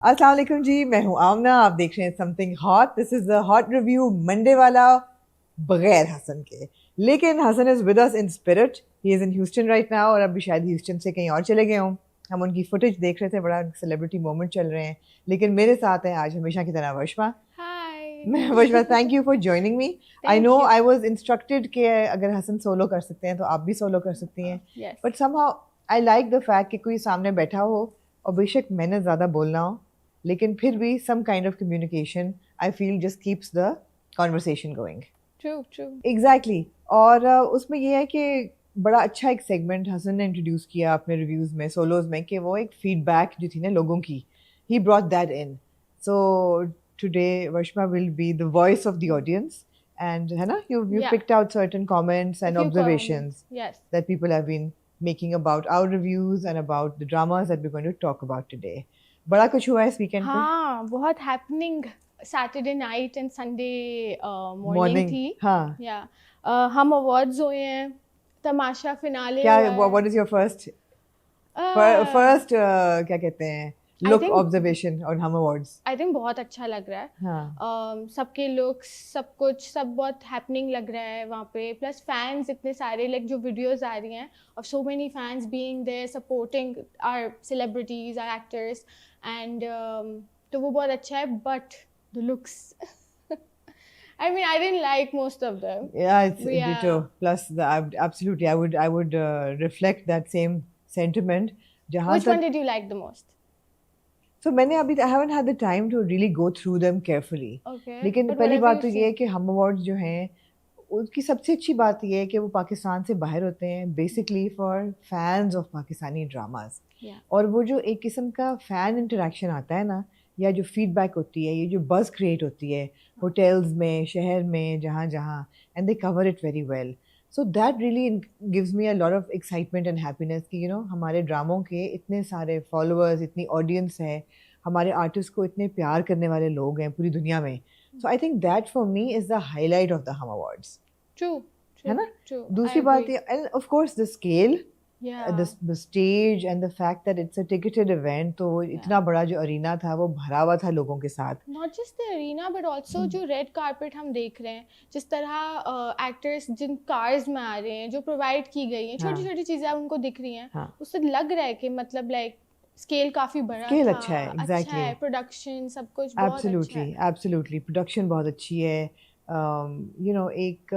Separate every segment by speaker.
Speaker 1: अस्सलाम वालेकुम जी, मैं हूं आमना। आप देख रहे हैं something hot. This is the hot review Monday वाला, बगैर हसन के। लेकिन Hasan is with us in spirit. He is in Houston right now, और अभी शायद ह्यूस्टन से कहीं और चले गए हों। हम उनकी फुटेज देख रहे थे, बड़ा सेलिब्रिटी मोमेंट चल रहे हैं। लेकिन मेरे साथ हैं आज हमेशा की तरह वर्षमा।
Speaker 2: Hi.
Speaker 1: मैं वर्षमा, thank you for joining me. I know
Speaker 2: Thank you.
Speaker 1: I was instructed कि अगर हसन सोलो कर सकते हैं तो आप भी सोलो कर सकती हैं।
Speaker 2: Yes.
Speaker 1: But somehow I like the fact कि कोई सामने बैठा हो, और बेशक मैंने ज़्यादा बोलना हो, लेकिन फिर भी some kind of communication I feel just keeps the conversation going.
Speaker 2: True, true.
Speaker 1: Exactly. और उसमें ये है कि बड़ा अच्छा एक सेगमेंट हसन ने इंट्रोड्यूस किया अपने रिव्यूज़ में, सोलोज में, कि वो एक फीडबैक जो थी ना लोगों की, he brought that in. So today Varshma will be the voice of the audience, and है ना, you
Speaker 2: Yeah.
Speaker 1: picked out certain comments
Speaker 2: A
Speaker 1: and
Speaker 2: few comments.
Speaker 1: observations
Speaker 2: Yes.
Speaker 1: that people have been making about our reviews and about the dramas that we're going to talk about today. बड़ा कुछ हुआ है इस weekend पे?
Speaker 2: हाँ, बहुत happening Saturday night and Sunday morning
Speaker 1: morning,
Speaker 2: थी.
Speaker 1: हाँ।
Speaker 2: Yeah. हम awards हुए हैं. तमाशा फिनाले
Speaker 1: क्या,
Speaker 2: हुआ है.
Speaker 1: What is your first
Speaker 2: Uh,
Speaker 1: first क्या कहते हैं,
Speaker 2: I
Speaker 1: look
Speaker 2: think
Speaker 1: observation on हम अवार्ड्स?
Speaker 2: आई थिंक बहुत अच्छा लग रहा है.
Speaker 1: हाँ,
Speaker 2: सबके लुक्स, सब कुछ, सब बहुत हैपनिंग लग रहा है वहाँ पे. प्लस फैंस इतने सारे, लाइक जो वीडियोस आ रही हैं of so many fans being there supporting our celebrities, our actors, and तो वो बहुत अच्छा है. But the looks, I mean, I didn't like most of them.
Speaker 1: yeah, it's
Speaker 2: Yeah.
Speaker 1: ditto. Plus absolutely I would reflect that same sentiment. जहाँ
Speaker 2: Which one
Speaker 1: तक,
Speaker 2: did you like the most?
Speaker 1: so मैंने अभी I haven't had the time to really go through them carefully.
Speaker 2: Okay.
Speaker 1: लेकिन
Speaker 2: But
Speaker 1: पहली
Speaker 2: whatever
Speaker 1: बात
Speaker 2: you've
Speaker 1: तो ये है
Speaker 2: seen.
Speaker 1: कि हम अवार्ड्स जो हैं, उसकी सबसे अच्छी बात ये है कि वो पाकिस्तान से बाहर होते हैं, basically for fans of Pakistani dramas.
Speaker 2: Yeah.
Speaker 1: और वो जो एक किस्म का फ़ैन इंटरेक्शन आता है ना, या जो फीडबैक होती है, ये जो बज़ क्रिएट होती है होटल्स में, शहर में, जहाँ जहाँ, and they cover it very well. So that really gives me a lot of excitement and happiness कि हमारे ड्रामों के इतने सारे फॉलोअर्स, इतनी ऑडियंस है, हमारे आर्टिस्ट को इतने प्यार करने वाले लोग हैं पूरी दुनिया में। So I think that for me is the highlight of the Hum awards,
Speaker 2: True.
Speaker 1: है
Speaker 2: True.
Speaker 1: ना?
Speaker 2: True. I
Speaker 1: दूसरी बात
Speaker 2: agree.
Speaker 1: ये, end of course the scale,
Speaker 2: Yeah.
Speaker 1: the stage and the fact that it's a ticketed event, तो वो इतना बड़ा जो अरीना था वो भरा हुआ था लोगों के साथ।
Speaker 2: Not just the arena but also जो रेड कार्पेट हम देख रहे हैं, जिस तरह एक्टर्स जिन कार्स में आ रहे हैं, जो प्रोवाइड की गई हैं, छोटी छोटी चीज़ें उनको दिख रही हैं,
Speaker 1: हाँ,
Speaker 2: उससे लग रहा है कि मतलब लाइक स्केल काफ़ी बड़ा
Speaker 1: स्केल
Speaker 2: था.
Speaker 1: अच्छा है,
Speaker 2: अच्छा
Speaker 1: एग्जैक्टली,
Speaker 2: है, प्रोडक्शन सब कुछ बहुत अच्छा
Speaker 1: एब्सोल्युटली
Speaker 2: है.
Speaker 1: एब्सोल्युटली, प्रोडक्शन बहुत अच्छी है। एक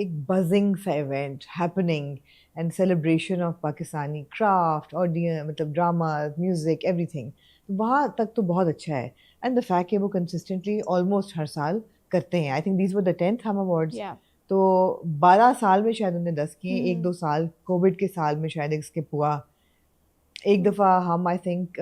Speaker 1: एक बजिंग सा event happening, and celebration of Pakistani craft, audience, मतलब ड्रामाज, म्यूजिक, एवरीथिंग वहाँ तक तो बहुत अच्छा है। एंड द फैक्ट कि वो कंसिस्टेंटली ऑलमोस्ट हर साल करते हैं। I think these were the 10th हम अवार्ड्स।
Speaker 2: Yeah.
Speaker 1: तो 12 साल में शायद उन्होंने 10 किए, एक दो साल कोविड के साल में शायद एक स्किप हुआ। एक दफ़ा हम I think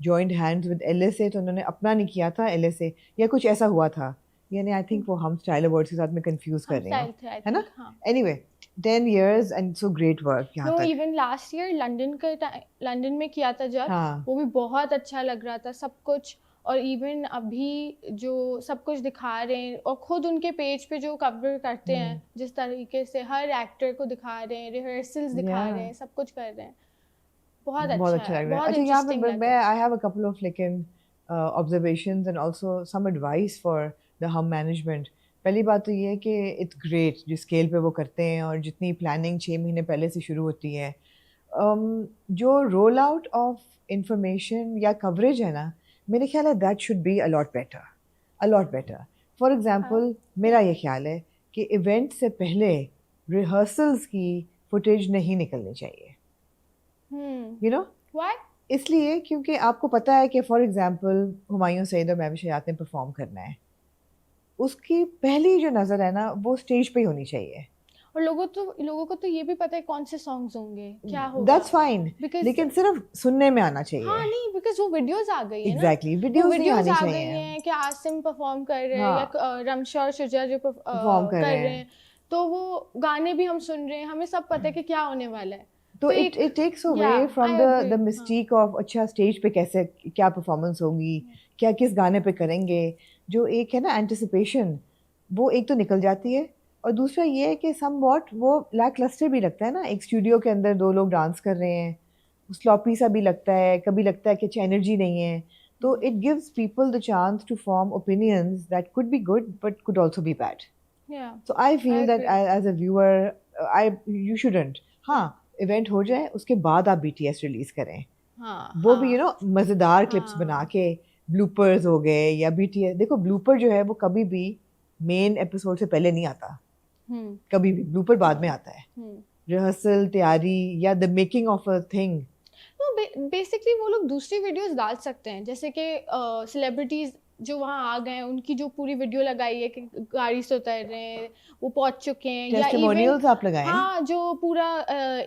Speaker 1: joint hands with LSA, तो उन्होंने अपना नहीं किया था, LSA या कुछ ऐसा हुआ था, यानी आई थिंक वो हम स्टाइल अवार्ड्स के साथ में कंफ्यूज कर
Speaker 2: हम
Speaker 1: रही हूँ,
Speaker 2: स्टाइल थे आई
Speaker 1: है ना?
Speaker 2: थिंक. हाँ.
Speaker 1: Anyway, 10 years and so great work यहाँ
Speaker 2: नो,
Speaker 1: तक।
Speaker 2: इवन लास्ट ईयर लंदन में किया था जब,
Speaker 1: हाँ,
Speaker 2: वो भी बहुत अच्छा लग रहा था सब कुछ. और इवन अभी जो सब कुछ दिखा रहे हैं, और खुद उनके पेज पे जो कवर करते हैं, जिस तरीके से हर एक्टर को दिखा रहे हैं, रिहर्सल्स दिखा रहे हैं, सब कुछ कर रहे हैं, बहुत
Speaker 1: बहुत
Speaker 2: अच्छा
Speaker 1: अच्छा
Speaker 2: है,
Speaker 1: लग रहा है।
Speaker 2: बहुत
Speaker 1: अच्छा, यहाँ
Speaker 2: इंटरेस्टिंग
Speaker 1: पे
Speaker 2: लग
Speaker 1: मैं
Speaker 2: रहा है.
Speaker 1: I have a couple of लेकिन observations and also some advice for the Hum management. पहली बात तो ये है कि इट्स ग्रेट जिस स्केल पे वो करते हैं, और जितनी प्लानिंग 6 महीने पहले से शुरू होती है। जो रोल आउट ऑफ इंफॉर्मेशन या कवरेज है ना, मेरे ख्याल है that should be a lot better. For example, मेरा ये ख्याल है कि इवेंट से पहले रिहर्सल्स की फुटेज नहीं निकलनी चाहिए, यू नो।
Speaker 2: Why?
Speaker 1: इसलिए क्योंकि आपको पता है कि फॉर एग्जांपल हुमायूं सईद और महबूब शयात ने परफॉर्म करना है, उसकी पहली जो नज़र है ना वो स्टेज पे ही होनी चाहिए।
Speaker 2: और लोगों को तो ये भी पता है कौन से सॉन्ग्स होंगे, क्या होगा.
Speaker 1: दैट्स फाइन,
Speaker 2: Because
Speaker 1: लेकिन सिर्फ सुनने में आना चाहिए।
Speaker 2: हाँ नहीं, बिकॉज वो वीडियोस आ गई है ना.
Speaker 1: एग्जैक्टली,
Speaker 2: वो
Speaker 1: वीडियोस नहीं
Speaker 2: वीडियोस
Speaker 1: आनी
Speaker 2: आ गई
Speaker 1: चाहिए।
Speaker 2: हैं कि आसिम परफॉर्म कर रहे हैं,
Speaker 1: हाँ,
Speaker 2: या रमशा और शुजा जो
Speaker 1: परफॉर्म कर
Speaker 2: कर
Speaker 1: रहे
Speaker 2: रहे
Speaker 1: हैं,
Speaker 2: हैं, तो वो गाने भी हम सुन रहे हैं, हमें सब पता है कि क्या होने वाला है.
Speaker 1: तो
Speaker 2: तो
Speaker 1: इट
Speaker 2: एक,
Speaker 1: इट टेक्स
Speaker 2: या
Speaker 1: away from
Speaker 2: I
Speaker 1: the
Speaker 2: agree. हाँ.
Speaker 1: मिस्टीक ऑफ अच्छा स्टेज पे कैसे क्या परफॉर्मेंस होगी, क्या किस गाने पे करेंगे, जो एक है ना एंटिसिपेशन, वो एक तो निकल जाती है। और दूसरा ये है कि सम वॉट वो लैक क्लस्टर भी लगता है ना, एक स्टूडियो के अंदर दो लोग डांस कर रहे हैं, स्लॉपी सा भी लगता है, कभी लगता है कि अच्छा एनर्जी नहीं है। तो it gives people the chance to form opinions that could be good but could also be bad.
Speaker 2: Yeah.
Speaker 1: So I feel that
Speaker 2: agree.
Speaker 1: as a viewer, you shouldn't. हाँ, event हो जाए उसके बाद आप BTS release करें.
Speaker 2: हाँ
Speaker 1: वो भी
Speaker 2: हाँ
Speaker 1: मज़ेदार क्लिप्स
Speaker 2: हाँ
Speaker 1: बना के ब्लूपर्स हो गए या BTS. देखो ब्लूपर जो है वो कभी भी मेन एपिसोड से पहले नहीं आता. कभी भी ब्लूपर बाद में आता है. रिहर्सल, तैयारी या the making of a thing.
Speaker 2: Basically वो लोग दूसरी वीडियोस डाल सकते हैं, जैसे कि सेलिब्रिटीज जो वहाँ आ गए हैं उनकी जो पूरी वीडियो लगाई है कि गाड़ी से उतर रहे हैं, वो पहुंच चुके हैं, या
Speaker 1: टेस्टिमोनियल्स
Speaker 2: इवन
Speaker 1: आप लगाएं.
Speaker 2: हाँ जो पूरा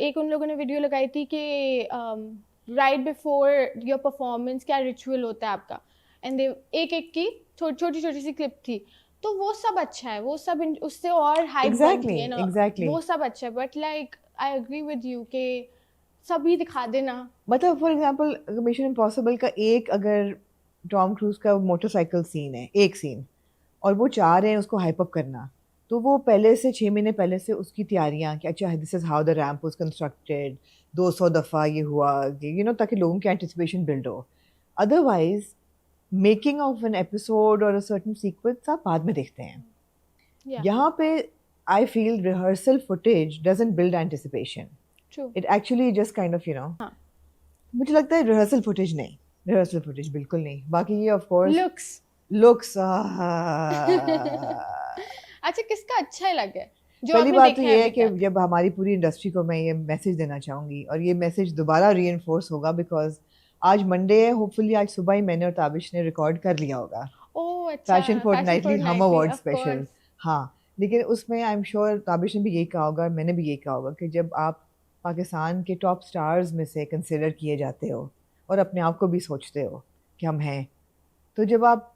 Speaker 2: एक उन लोगों ने वीडियो लगाई थी कि राइट बिफोर योर परफॉर्मेंस क्या रिचुअल होता है आपका, एंड दे एक एक की छोटी छोटी सी क्लिप थी. तो वो सब अच्छा है, वो सब उससे और हाइप बनती है ना.
Speaker 1: Exactly.
Speaker 2: वो सब अच्छा है, but like I agree with you कि सभी दिखा देना.
Speaker 1: मतलब फॉर एग्जांपल मिशन इम्पॉसिबल का एक अगर टॉम क्रूज का मोटरसाइकिल सीन है, एक सीन, और वो चाह रहे हैं उसको हाइप अप करना, तो वो पहले से 6 महीने पहले से उसकी तैयारियां कि अच्छा this is how the ramp was constructed, 200 दफ़ा ये हुआ, ताकि लोगों की एंटिसिपेशन बिल्ड हो. Otherwise making of an episode और अ सर्टेन सीक्वेंस आप बाद में देखते हैं.
Speaker 2: Yeah.
Speaker 1: यहाँ पे I feel rehearsal footage doesn't build anticipation.
Speaker 2: True.
Speaker 1: It actually just kind of
Speaker 2: हाँ.
Speaker 1: मुझे लगता है रिहर्सल फुटेज नहीं, रिहर्सल फुटेज बिल्कुल नहीं. बाकी ये ऑफ कोर्स
Speaker 2: लुक्स
Speaker 1: लुक्स.
Speaker 2: अच्छा किसका अच्छा है लगे जो
Speaker 1: पहली
Speaker 2: आपने
Speaker 1: बात तो
Speaker 2: देखा
Speaker 1: ये
Speaker 2: है
Speaker 1: है कि जब हमारी पूरी इंडस्ट्री को मैं ये मैसेज देना चाहूँगी, और ये मैसेज दोबारा रीइंफोर्स होगा बिकॉज आज मंडे है. होपफुली आज सुबह ही मैंने और ताबिश ने रिकॉर्ड कर लिया होगा
Speaker 2: ओह अच्छा,
Speaker 1: फैशन फोर्टनाइटली हम अवार्ड
Speaker 2: of
Speaker 1: स्पेशल.
Speaker 2: course.
Speaker 1: हाँ, लेकिन उसमें आई एम श्योर ताबिश ने भी यही कहा होगा, मैंने भी यही कहा होगा कि जब आप पाकिस्तान के टॉप स्टार्स में से कंसिडर किए जाते हो और अपने आप को भी सोचते हो कि हम हैं, तो जब आप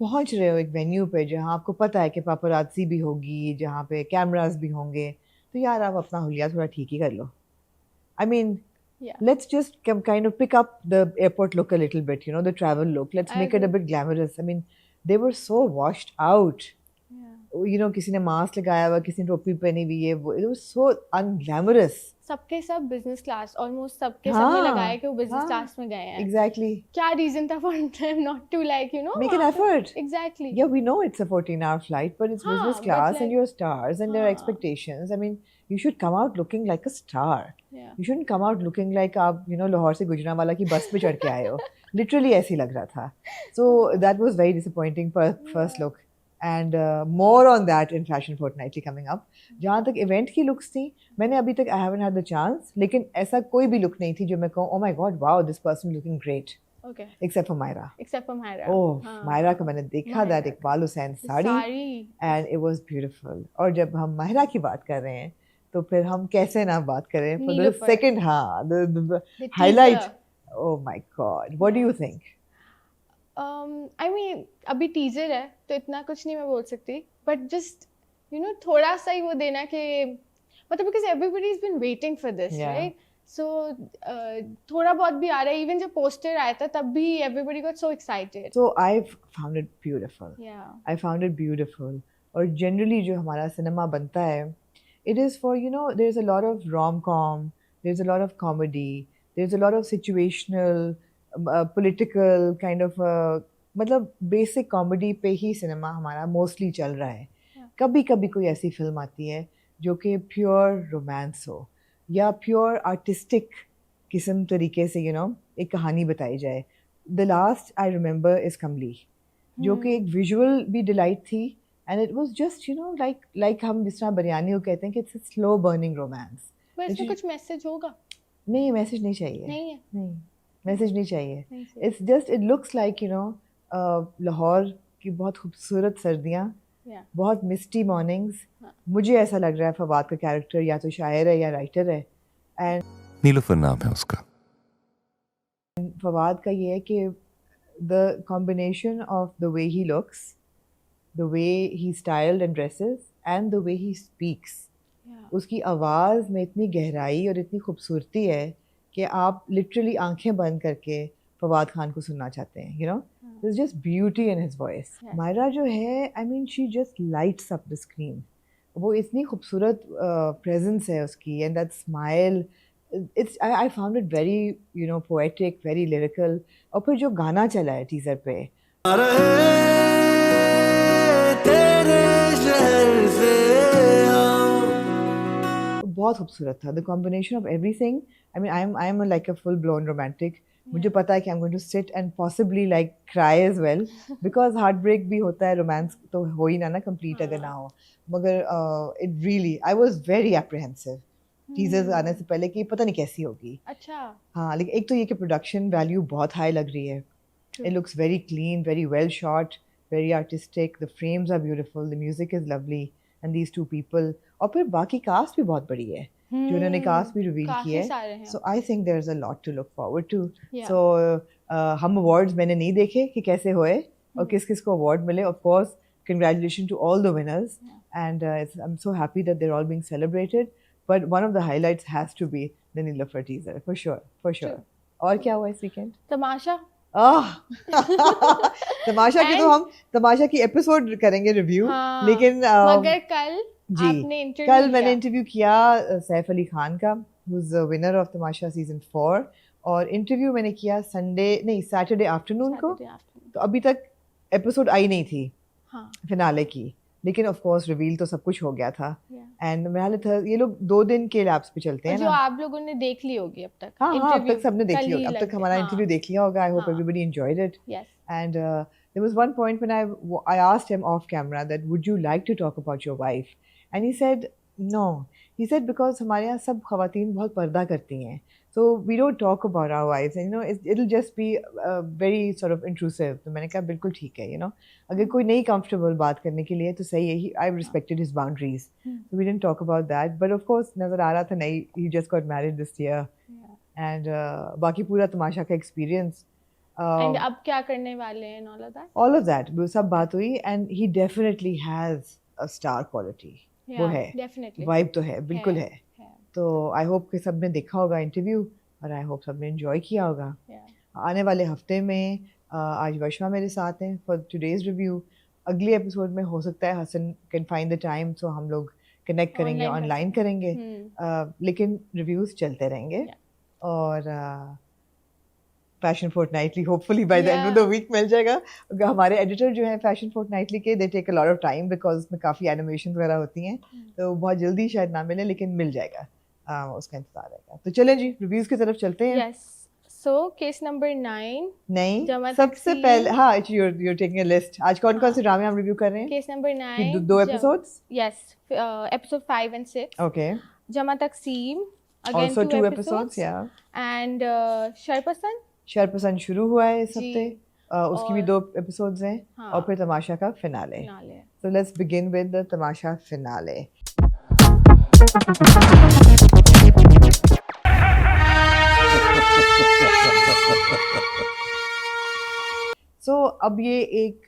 Speaker 1: पहुंच रहे हो एक वेन्यू पे जहां आपको पता है कि पापराज़ी भी होगी, जहां पे कैमरास भी होंगे, तो यार आप अपना हुलिया थोड़ा ठीक ही कर लो. I mean
Speaker 2: Yeah.
Speaker 1: let's just kind of pick up the airport look a little bit, the travel look. Let's
Speaker 2: I
Speaker 1: make it a
Speaker 2: agree.
Speaker 1: bit glamorous. I mean, they were so washed out.
Speaker 2: Yeah.
Speaker 1: किसी ने mask लगाया हुआ, किसी ने टोपी पहनी हुई है, it was so unglamorous.
Speaker 2: सबके सब बिजनेस क्लास, ऑलमोस्ट सबके सबने लगाया कि वो बिजनेस क्लास में गए हैं.
Speaker 1: Exactly.
Speaker 2: क्या रीजन था for them not to
Speaker 1: make an effort.
Speaker 2: Exactly.
Speaker 1: Yeah, we know it's a 14-hour flight, but it's business
Speaker 2: but
Speaker 1: class
Speaker 2: like,
Speaker 1: and your stars and their expectations. I mean, you should come out looking like a star.
Speaker 2: Yeah.
Speaker 1: You shouldn't come out looking like आप लाहौर से गुजरांवाला की बस पे चढ़ के आए हो. Literally ऐसी लग रहा था. So that was very disappointing first look. And more on that in Fashion Fortnightly coming up. जहाँ तक इवेंट की लुक्स थी, मैंने अभी तक I haven't had the chance, लेकिन ऐसा कोई भी लुक नहीं थी जो मैं कहूँ oh my god wow this person looking great.
Speaker 2: Okay.
Speaker 1: Except for Myra.
Speaker 2: Oh,
Speaker 1: Myra को मैंने देखा that Iqbal Hussain sari and it was beautiful. और जब हम माहिरा की बात कर रहे हैं तो फिर हम कैसे ना बात करें for the second the highlight. Oh my god, what do you think?
Speaker 2: I mean अभी टीजर है तो इतना कुछ नहीं मैं बोल सकती, but just थोड़ा सा ही वो देना कि मतलब because everybody's been waiting for this, right? So थोड़ा बहुत भी आ रहा है, even जब पोस्टर आया था तब भी everybody got so excited.
Speaker 1: So I found it beautiful.
Speaker 2: Yeah.
Speaker 1: I found it beautiful. और generally जो हमारा सिनेमा बनता है, it is for there's a lot of rom-com, there's a lot of comedy, there's a lot of situational, political kind of मतलब basic comedy पे ही cinema हमारा mostly चल रहा है. कभी कभी कोई ऐसी फिल्म आती है जो कि प्योर रोमांस हो या प्योर आर्टिस्टिक किस्म तरीके से एक कहानी बताई जाए. The last I remember is कमली, जो कि एक विजुअल भी डिलाइट थी and it was just like हम जिस तरह बिरयानी को कहते हैं कि it's a slow burning romance.
Speaker 2: इसमें कुछ मैसेज होगा?
Speaker 1: नहीं, मैसेज नहीं चाहिए. नहीं, मैसेज नहीं चाहिए. It's just it looks like Lahore की बहुत खूबसूरत सर्दियाँ, बहुत मिस्टी मॉर्निंग्स. मुझे ऐसा लग रहा है फवाद का कैरेक्टर या तो शायर है या राइटर है. एंड
Speaker 3: नीलूफर नाम है उसका.
Speaker 1: फवाद का ये है कि the combination of the way he looks, the way he styled and dresses and the way he speaks, उसकी आवाज़ में इतनी गहराई और इतनी खूबसूरती है कि आप लिटरली आंखें बंद करके फवाद खान को सुनना चाहते हैं. There's just beauty in his voice. Myra जो है, I mean, she just lights up the screen. वो इतनी खूबसूरत presence है उसकी, and that smile, I found it very, you know, poetic, very lyrical. और फिर जो गाना चला है टीजर पे, बहुत खूबसूरत था. The combination of everything. I mean, I'm like a full blown romantic. मुझे पता है कि I'm going to sit and possibly like cry as well because heartbreak भी होता है, romance तो हो ही ना complete अगर ना हो. मगर it really, I was very apprehensive. Teasers आने से पहले कि पता नहीं कैसी होगी.
Speaker 2: अच्छा.
Speaker 1: हाँ, लेकिन एक तो ये कि प्रोडक्शन वैल्यू बहुत हाई लग रही है. It looks very clean, very well shot, very artistic. The frames are beautiful. The music is lovely. And these two people. और फिर बाकी कास्ट भी बहुत बड़ी है जो उन्होंने कास्ट भी रिवील की है. So I think there's a lot to look forward to.
Speaker 2: Yeah.
Speaker 1: So हम awards मैंने नहीं देखे कि कैसे हुए और किस किस को award मिले. Of course, congratulations to all the winners. And I'm so happy that they're all being celebrated. But one of the highlights has to be the Neelofer teaser, for sure, for sure. और क्या हुआ इस weekend?
Speaker 2: तमाशा.
Speaker 1: तमाशा की तो हम तमाशा की episode करेंगे review.
Speaker 2: हाँ,
Speaker 1: लेकिन
Speaker 2: मगर कल
Speaker 1: जी
Speaker 2: आपने इंटरव्यू
Speaker 1: कल मैंने इंटरव्यू किया सैफ अली खान का, who is the winner of Tamasha season 4. और इंटरव्यू मैंने किया सैटरडे आफ्टरनून को. तो अभी तक एपिसोड आई नहीं थी फिनाले की, लेकिन ऑफ कोर्स रिवील तो सब कुछ हो गया था. एंड मेरा था ये लोग 2 दिन के लैब्स पे चलते हैं
Speaker 2: जो
Speaker 1: ना.
Speaker 2: आप लोगों ने देख ली होगी अब तक.
Speaker 1: हाँ, अब तक सबने देख लिया, अब तक हमारा इंटरव्यू देख लिया होगा. I hope everybody enjoyed it. And there was one point when I asked him off camera that would you like to talk about your wife, and he said no. He said because हमारे यहाँ सब ख़वातीन बहुत पर्दा करती हैं, so we don't talk about our wives, and you know it'll just be very sort of intrusive. तो मैंने कहा बिल्कुल ठीक है, you know अगर कोई नहीं comfortable बात करने के लिए तो सही है. I respected his boundaries, so we didn't talk about that. But of course नज़र आ रहा था नहीं, he just got married this year. And बाकी पूरा तमाशा का experience.
Speaker 2: And अब क्या करने वाले हैं
Speaker 1: all of that वो सब बात हुई. And he definitely has a star quality. वो है, वाइब तो है, बिल्कुल है. तो आई होप कि सब ने देखा होगा इंटरव्यू और आई होप सब ने एंजॉय किया होगा. आने वाले हफ्ते में आज वर्षा मेरे साथ हैं फॉर टुडेज रिव्यू. अगले एपिसोड में हो सकता है Hassan can find the time, so हम लोग कनेक्ट करेंगे, ऑनलाइन करेंगे. लेकिन रिव्यूज चलते रहेंगे. और fashion fortnightly hopefully by the end of the week मिल जाएगा. हमारे एडिटर जो हैं फैशन फोर्टनाइटली के, they take a lot of time because उसमें काफ़ी एनिमेशन वगैरह होती हैं, तो बहुत जल्दी शायद ना मिले, लेकिन मिल जाएगा. उसका इंतजार रहेगा. तो चलें जी रिव्यूज़ की तरफ चलते हैं.
Speaker 2: सो केस नंबर 9
Speaker 1: नहीं, सबसे पहले हाँ you're taking a list. आज कौन कौन से ड्रामे हम रिव्यू कर रहे हैं?
Speaker 2: Case number 9
Speaker 1: 2 episodes.
Speaker 2: Yes, episode 5 and 6.
Speaker 1: Okay.
Speaker 2: जमा तकसीम again
Speaker 1: also 2
Speaker 2: episodes. And
Speaker 1: शरपसंद शुरू हुआ है इस हफ्ते. उसकी भी 2 एपिसोड्स हैं. और फिर तमाशा का finale. So let's begin with the Tamasha finale. So अब ये एक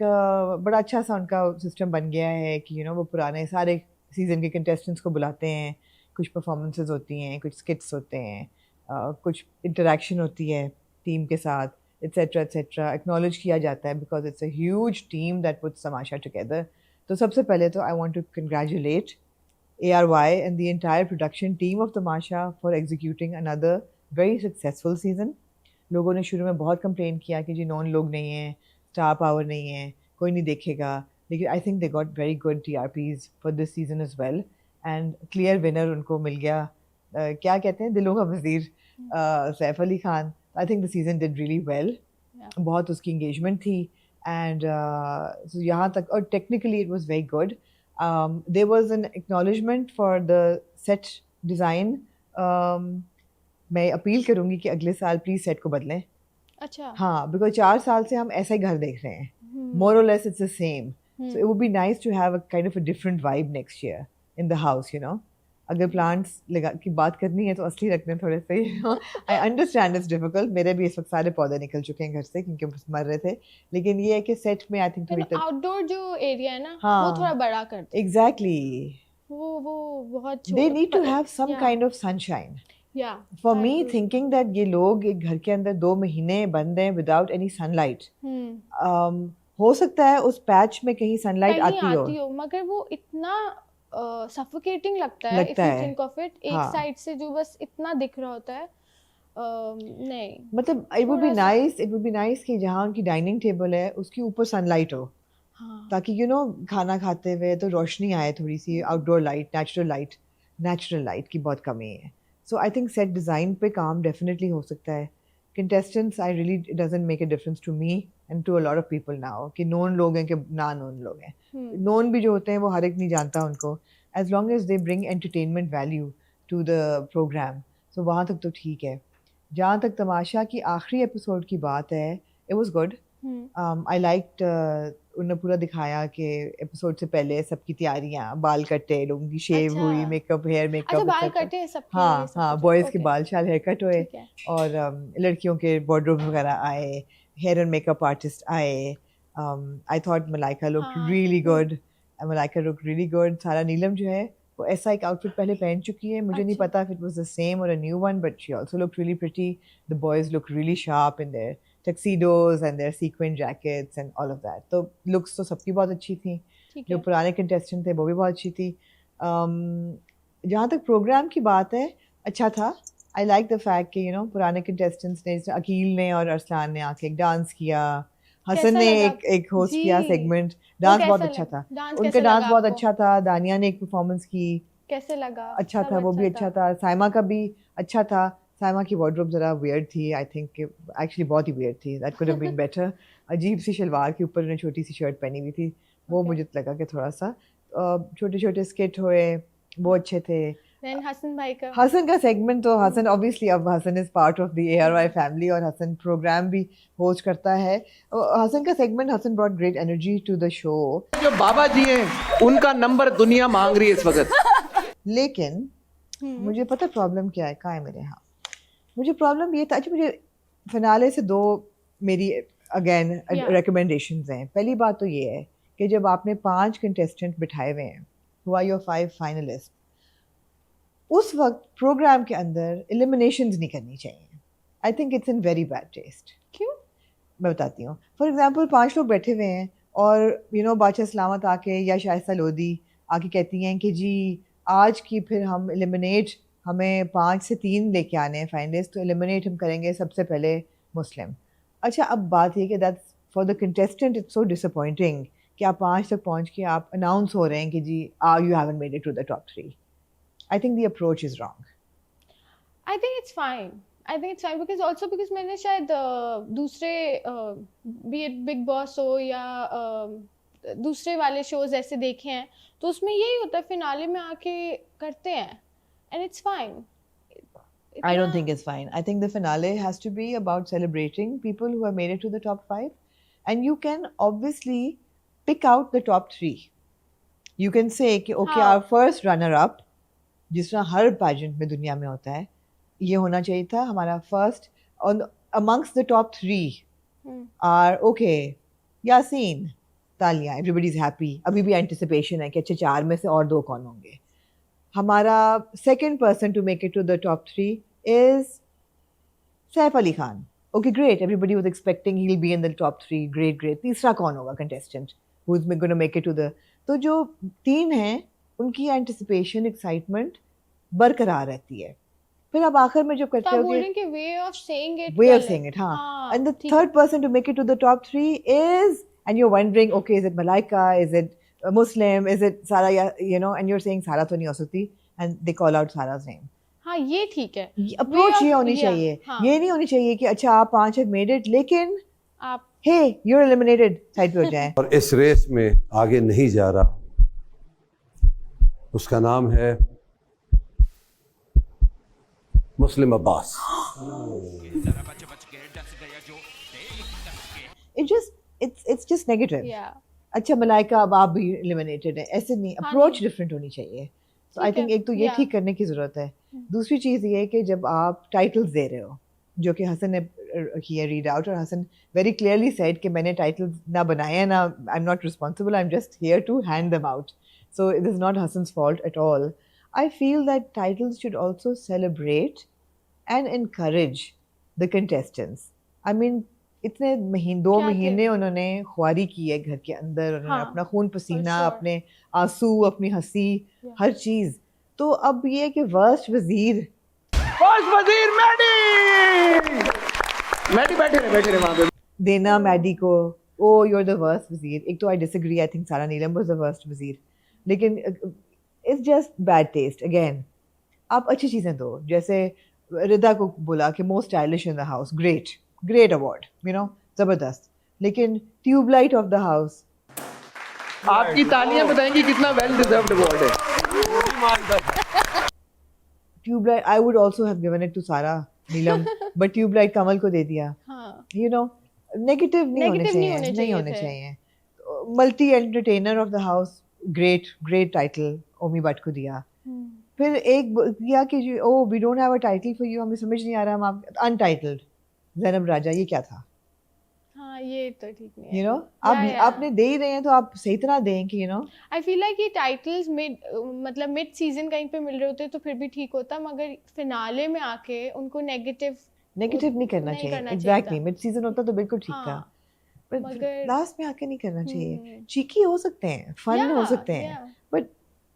Speaker 1: बड़ा अच्छा सा उनका सिस्टम बन गया है कि you know वो पुराने सारे सीजन के कंटेस्टेंट्स को बुलाते हैं. कुछ परफॉर्मेंसेस होती हैं, कुछ स्किट्स होते हैं, कुछ इंटरेक्शन होती है टीम के साथ, एट्सेट्रा एट्सेट्रा. एक्नॉलेज किया जाता है because it's a huge team that puts Tamasha together. तो सबसे पहले तो I want to congratulate ARY and the entire production team of Tamasha for executing another very successful season. लोगों ने शुरू में बहुत कंप्लेन किया कि जी नॉन लोग नहीं हैं, स्टार पावर नहीं है, कोई नहीं देखेगा. लेकिन I think they got very good TRPs for this season as well. And clear winner उनको मिल गया. क्या कहते हैं, दिलों का वजीर Saif Ali Khan. I think the season did really well. बहुत उसकी इंगेजमेंट थी. एंड यहाँ तक, और technically it was very good. There was an acknowledgement for the set design. मैं अपील करूँगी कि अगले साल प्लीज सेट को बदलें.
Speaker 2: अच्छा.
Speaker 1: हाँ, बिकॉज 4 साल से हम ऐसा ही घर देख रहे हैं. More or less it's the same. So it would be nice to have a kind of a different vibe next year in the house, you know. अगर प्लांट्स लगा की बात करनी है तो असली रखने थोड़े से. I understand it's difficult. मेरे भी इस वक्त सारे पौधे निकल चुके हैं घर से क्योंकि मर रहे थे. लेकिन ये है कि सेट में आई थिंक थोड़ी
Speaker 2: आउटडोर जो एरिया है ना, वो थोड़ा बड़ा कर दो.
Speaker 1: एग्जैक्टली.
Speaker 2: वो बहुत
Speaker 1: they need to have some kind of sunshine. For me thinking that ये लोग एक घर के अंदर 2 महीने बंद हैं विदाउट एनी सनलाइट. हो सकता है उस पैच में कहीं सनलाइट आती हो,
Speaker 2: मगर वो इतना सफोकेटिंग लगता है इफ
Speaker 1: लगता
Speaker 2: यू
Speaker 1: है
Speaker 2: थिंक ऑफ इट, एक
Speaker 1: हाँ
Speaker 2: साइड से जो बस इतना दिख रहा होता है, नहीं
Speaker 1: मतलब इट वुड बी
Speaker 2: थोड़ा सा,
Speaker 1: nice, it would be nice कि जहाँ उनकी डाइनिंग टेबल है उसके ऊपर सनलाइट हो,
Speaker 2: हाँ
Speaker 1: ताकि खाना खाते हुए तो रोशनी आए, थोड़ी सी आउटडोर लाइट, नेचुरल लाइट की बहुत कमी है. So I think set design पे काम डेफिनेटली हो सकता है. Contestants I really it doesn't make a difference to me and to a lot of people now कि नोन लोग हैं कि ना नोन लोग हैं. नोन भी जो होते हैं वो हर एक नहीं जानता उनको, as long as they bring entertainment value to the programme, so वहाँ तक तो ठीक है. जहाँ तक तमाशा की आखिरी एपिसोड की बात है, it was good. I liked उन्होंने पूरा दिखाया कि एपिसोड से पहले सबकी तैयारियां, बाल कटे, लोगों की शेव
Speaker 2: अच्छा
Speaker 1: हुई, मेकअप, हेयर
Speaker 2: अच्छा
Speaker 1: मेकअप
Speaker 2: बाल
Speaker 1: एक्सेट्रा.
Speaker 2: कटे हैं सबके,
Speaker 1: हाँ
Speaker 2: सब
Speaker 1: हाँ,
Speaker 2: कुछ
Speaker 1: बॉयज़ के
Speaker 2: ओके,
Speaker 1: बाल शाल हेयर कट हुए,
Speaker 2: ठीक है,
Speaker 1: और लड़कियों के वार्डरोब वगैरह आए, हेयर एंड मेकअप आर्टिस्ट आए. आई थॉट मलाइका लुक
Speaker 2: हाँ
Speaker 1: really good, Malaika look really good. सारा नीलम जो है वो ऐसा एक आउटफिट पहले पहन चुकी है, मुझे नहीं
Speaker 2: अच्छा
Speaker 1: पता if it was the same or a new one, but she also looked really pretty. The boys looked really sharp in their tuxedos and their sequin jackets and all of that. तो looks तो सबकी बहुत अच्छी थी.
Speaker 2: ठीक
Speaker 1: जो
Speaker 2: है,
Speaker 1: पुराने कंटेस्टेंट थे वो भी बहुत अच्छी थी. जहाँ तक प्रोग्राम की बात है, अच्छा था. आई लाइक द फैक्ट कि पुराने कंटेस्टेंट्स ने, जैसे अकील ने और अरसलान ने आके एक डांस किया, हसन
Speaker 2: कैसा
Speaker 1: ने
Speaker 2: लगा
Speaker 1: एक होस्ट
Speaker 2: जी,
Speaker 1: किया सेगमेंट.
Speaker 2: वो
Speaker 1: डांस बहुत
Speaker 2: कैसा
Speaker 1: अच्छा
Speaker 2: लगा,
Speaker 1: था.
Speaker 2: डांस
Speaker 1: उनका
Speaker 2: कैसे
Speaker 1: डांस
Speaker 2: लगा
Speaker 1: बहुत
Speaker 2: आपको,
Speaker 1: अच्छा था. दानिया ने एक परफॉर्मेंस की,
Speaker 2: कैसे लगा,
Speaker 1: अच्छा
Speaker 2: सब
Speaker 1: था, वो भी
Speaker 2: अच्छा
Speaker 1: अच्छा
Speaker 2: था,
Speaker 1: था. साइमा का भी अच्छा था. साइमा की वार्डरोब ज़रा वियर्ड थी, आई थिंक एक्चुअली बहुत ही वियर्ड थी. That could have been better. अजीब सी शलवार के ऊपर उन्होंने छोटी सी शर्ट पहनी हुई थी, वो
Speaker 2: ओके,
Speaker 1: मुझे लगा कि थोड़ा सा. छोटे छोटे स्किट हुए, वो अच्छे थे.
Speaker 2: देन हसन भाई का,
Speaker 1: हसन का सेगमेंट तो हसन ऑब्वियसली, अब Hasan is part of the ARY family और हसन प्रोग्राम भी होस्ट करता है. हसन का segment, Hasan brought great energy to the show.
Speaker 3: जो बाबा जी हैं उनका नंबर दुनिया मांग रही है इस वक्त.
Speaker 1: लेकिन मुझे पता प्रॉब्लम क्या है, कहाँ है मेरे, हाँ मुझे प्रॉब्लम ये था. अच्छा, मुझे फिनाले से दो मेरी अगेन
Speaker 2: Yeah.
Speaker 1: रिकमेंडेशंस हैं. पहली बात तो ये है कि जब आपने 5 कंटेस्टेंट बिठाए हुए हैं, हु आर योर 5 फाइनलिस्ट, उस वक्त प्रोग्राम के अंदर एलिमिनेशंस नहीं करनी चाहिए. आई think it's in very bad taste.
Speaker 2: क्यों,
Speaker 1: मैं बताती हूँ. फॉर एग्जाम्पल 5 लोग बैठे हुए हैं और बादशाह सलामत आके या शाइस्ता लोधी आके कहती हैं कि जी आज की फिर हम एलिमिनेट, हमें 5 से 3 लेके आने हैं फाइनलिस्ट, तो एलिमिनेट हम करेंगे सबसे पहले मुस्लिम. अच्छा, अब बात ये कि that's for the contestant it's so disappointing कि आप 5 तक पहुँच के आप अनाउंस हो रहे हैं कि जी you haven't made it to the top 3. I think the approach is wrong.
Speaker 2: I think it's fine, I think it's fine because also because मैंने शायद दूसरे बी इट बिग बॉस हो या दूसरे वाले शोज ऐसे देखे हैं, तो उसमें यही होता है, फिनाले में आके करते हैं and it's fine.
Speaker 1: I don't think it's fine. I think the finale has to be about celebrating people who have made it to the top 5. And you can obviously pick out the top 3. You can say, कि, okay,
Speaker 2: हाँ.
Speaker 1: our first runner-up, जिस तरह हर pageant में दुनिया में होता है, ये होना चाहिए था हमारा first. On amongst the top 3 are, okay, Yasin, तालियां, everybody's happy. अभी भी anticipation है कि अच्छे 4 में से और 2 कौन होंगे. हमारा second person to make it to the top 3 is Saif Ali Khan. Okay, great. Everybody was expecting he'll be in the top 3. Great, great. तीसरा कौन होगा contestant who's going to make it to the. तो जो 3 हैं उनकी anticipation, excitement बरकरार रहती है. फिर आप आखिर में जब
Speaker 2: तो
Speaker 1: करते
Speaker 2: आप
Speaker 1: हो
Speaker 2: बोल रहे
Speaker 1: कि
Speaker 2: हैं कि way of saying it,
Speaker 1: way of saying it, हाँ. And the
Speaker 2: ठीक है,
Speaker 1: third person to make it to the top 3 is, and you're wondering, okay, is it Malaika? Is it a Muslim? Is it Sara? And you're saying Sara तो नहीं हो सकती, and they call out Sara's name.
Speaker 2: हाँ ये ठीक है,
Speaker 1: approach ये होनी
Speaker 2: yeah,
Speaker 1: चाहिए.
Speaker 2: हाँ.
Speaker 1: ये नहीं होनी चाहिए कि अच्छा आप 5 have made it, लेकिन
Speaker 2: आप
Speaker 1: hey, you're eliminated साइड पे हो जाए.
Speaker 4: और इस रेस में आगे नहीं जा रहा, उसका नाम है मुस्लिम अब्बास.
Speaker 1: It's just negative.
Speaker 2: या
Speaker 1: अच्छा मलाइका अब आप भी eliminated है, ऐसे नहीं.
Speaker 2: हाँ,
Speaker 1: अप्रोच
Speaker 2: नहीं.
Speaker 1: डिफरेंट होनी चाहिए. तो आई
Speaker 2: ठीक है,
Speaker 1: थिंक एक तो ये
Speaker 2: yeah.
Speaker 1: ठीक करने की ज़रूरत है. दूसरी चीज़ ये है कि जब आप टाइटल्स दे रहे हो, जो कि हसन ने किया रीड आउट, और हसन वेरी क्लियरली सेड कि मैंने टाइटल्स ना बनाए हैं, ना I am not responsible, I am just here to hand them out. So it is not Hasan's fault at all. I feel that titles should also celebrate and encourage the contestants. I mean, इतने दो
Speaker 2: क्या थे?
Speaker 1: महीने उन्होंने ख्वारी की है घर के अंदर, उन्होंने
Speaker 2: हाँ,
Speaker 1: अपना खून पसीना,
Speaker 2: sure.
Speaker 1: अपने आंसू, अपनी हंसी,
Speaker 2: Yeah.
Speaker 1: हर चीज। तो अब ये कि वर्स्ट वजीर
Speaker 3: फर्स्ट वजीर मैडी बैठे रहे वहां पे।
Speaker 1: देना मैडी को, ओ यू आर द वर्स्ट वजीर। एक तो आई डिसएग्री, आई थिंक सारा नीलम वाज द वर्स्ट वजीर, लेकिन it's just bad taste again. आप अच्छी चीजें दो, जैसे रिदा को बोला कि most stylish in the house, great great award, you know, जबरदस्त। लेकिन ट्यूबलाइट ऑफ द हाउस,
Speaker 3: आपकी तालियां बताएंगी कितना वेल डिजर्व्ड अवार्ड है।
Speaker 1: Tubelight I would also have given it to Sara Neelam, but tubelight कमल को दे दिया।
Speaker 2: हाँ,
Speaker 1: यू नो, नेगेटिव नहीं होने
Speaker 2: Negative नहीं
Speaker 1: चाहिए,
Speaker 2: होने
Speaker 1: नहीं
Speaker 2: चाहिए
Speaker 1: होने
Speaker 2: थे।
Speaker 1: चाहिए। Multi entertainer of the house, great great title Omi Bhatt को दिया। फिर एक दिया कि oh we don't have a title for you, हमें समझ नहीं आ रहा, हम आप अनटाइटल्ड जैनब राजा, ये क्या था?
Speaker 2: हाँ, ये तो ठीक नहीं है।
Speaker 1: You know,
Speaker 2: Yeah.
Speaker 1: आपने दे ही रहे हैं तो आप सही तरह दें कि you know.
Speaker 2: I feel like ये टाइटल्स मतलब मिड सीजन कहीं पे मिल रहे होते तो फिर भी ठीक होता, मगर फिनाले में आके उनको नेगेटिव
Speaker 1: नहीं करना
Speaker 2: नहीं
Speaker 1: चाहिए।
Speaker 2: करना चाहिए
Speaker 1: एग्जैक्टली,
Speaker 2: था।
Speaker 1: मिड सीजन होता तो बिल्कुल ठीक था,
Speaker 2: हाँ,
Speaker 1: पर
Speaker 2: मगर-
Speaker 1: लास्ट में आके नहीं करना चाहिए।
Speaker 2: हम्म।
Speaker 1: चीकी हो सकते हैं, फन हो
Speaker 2: Yeah,
Speaker 1: सकते हैं,
Speaker 2: yeah.
Speaker 1: बट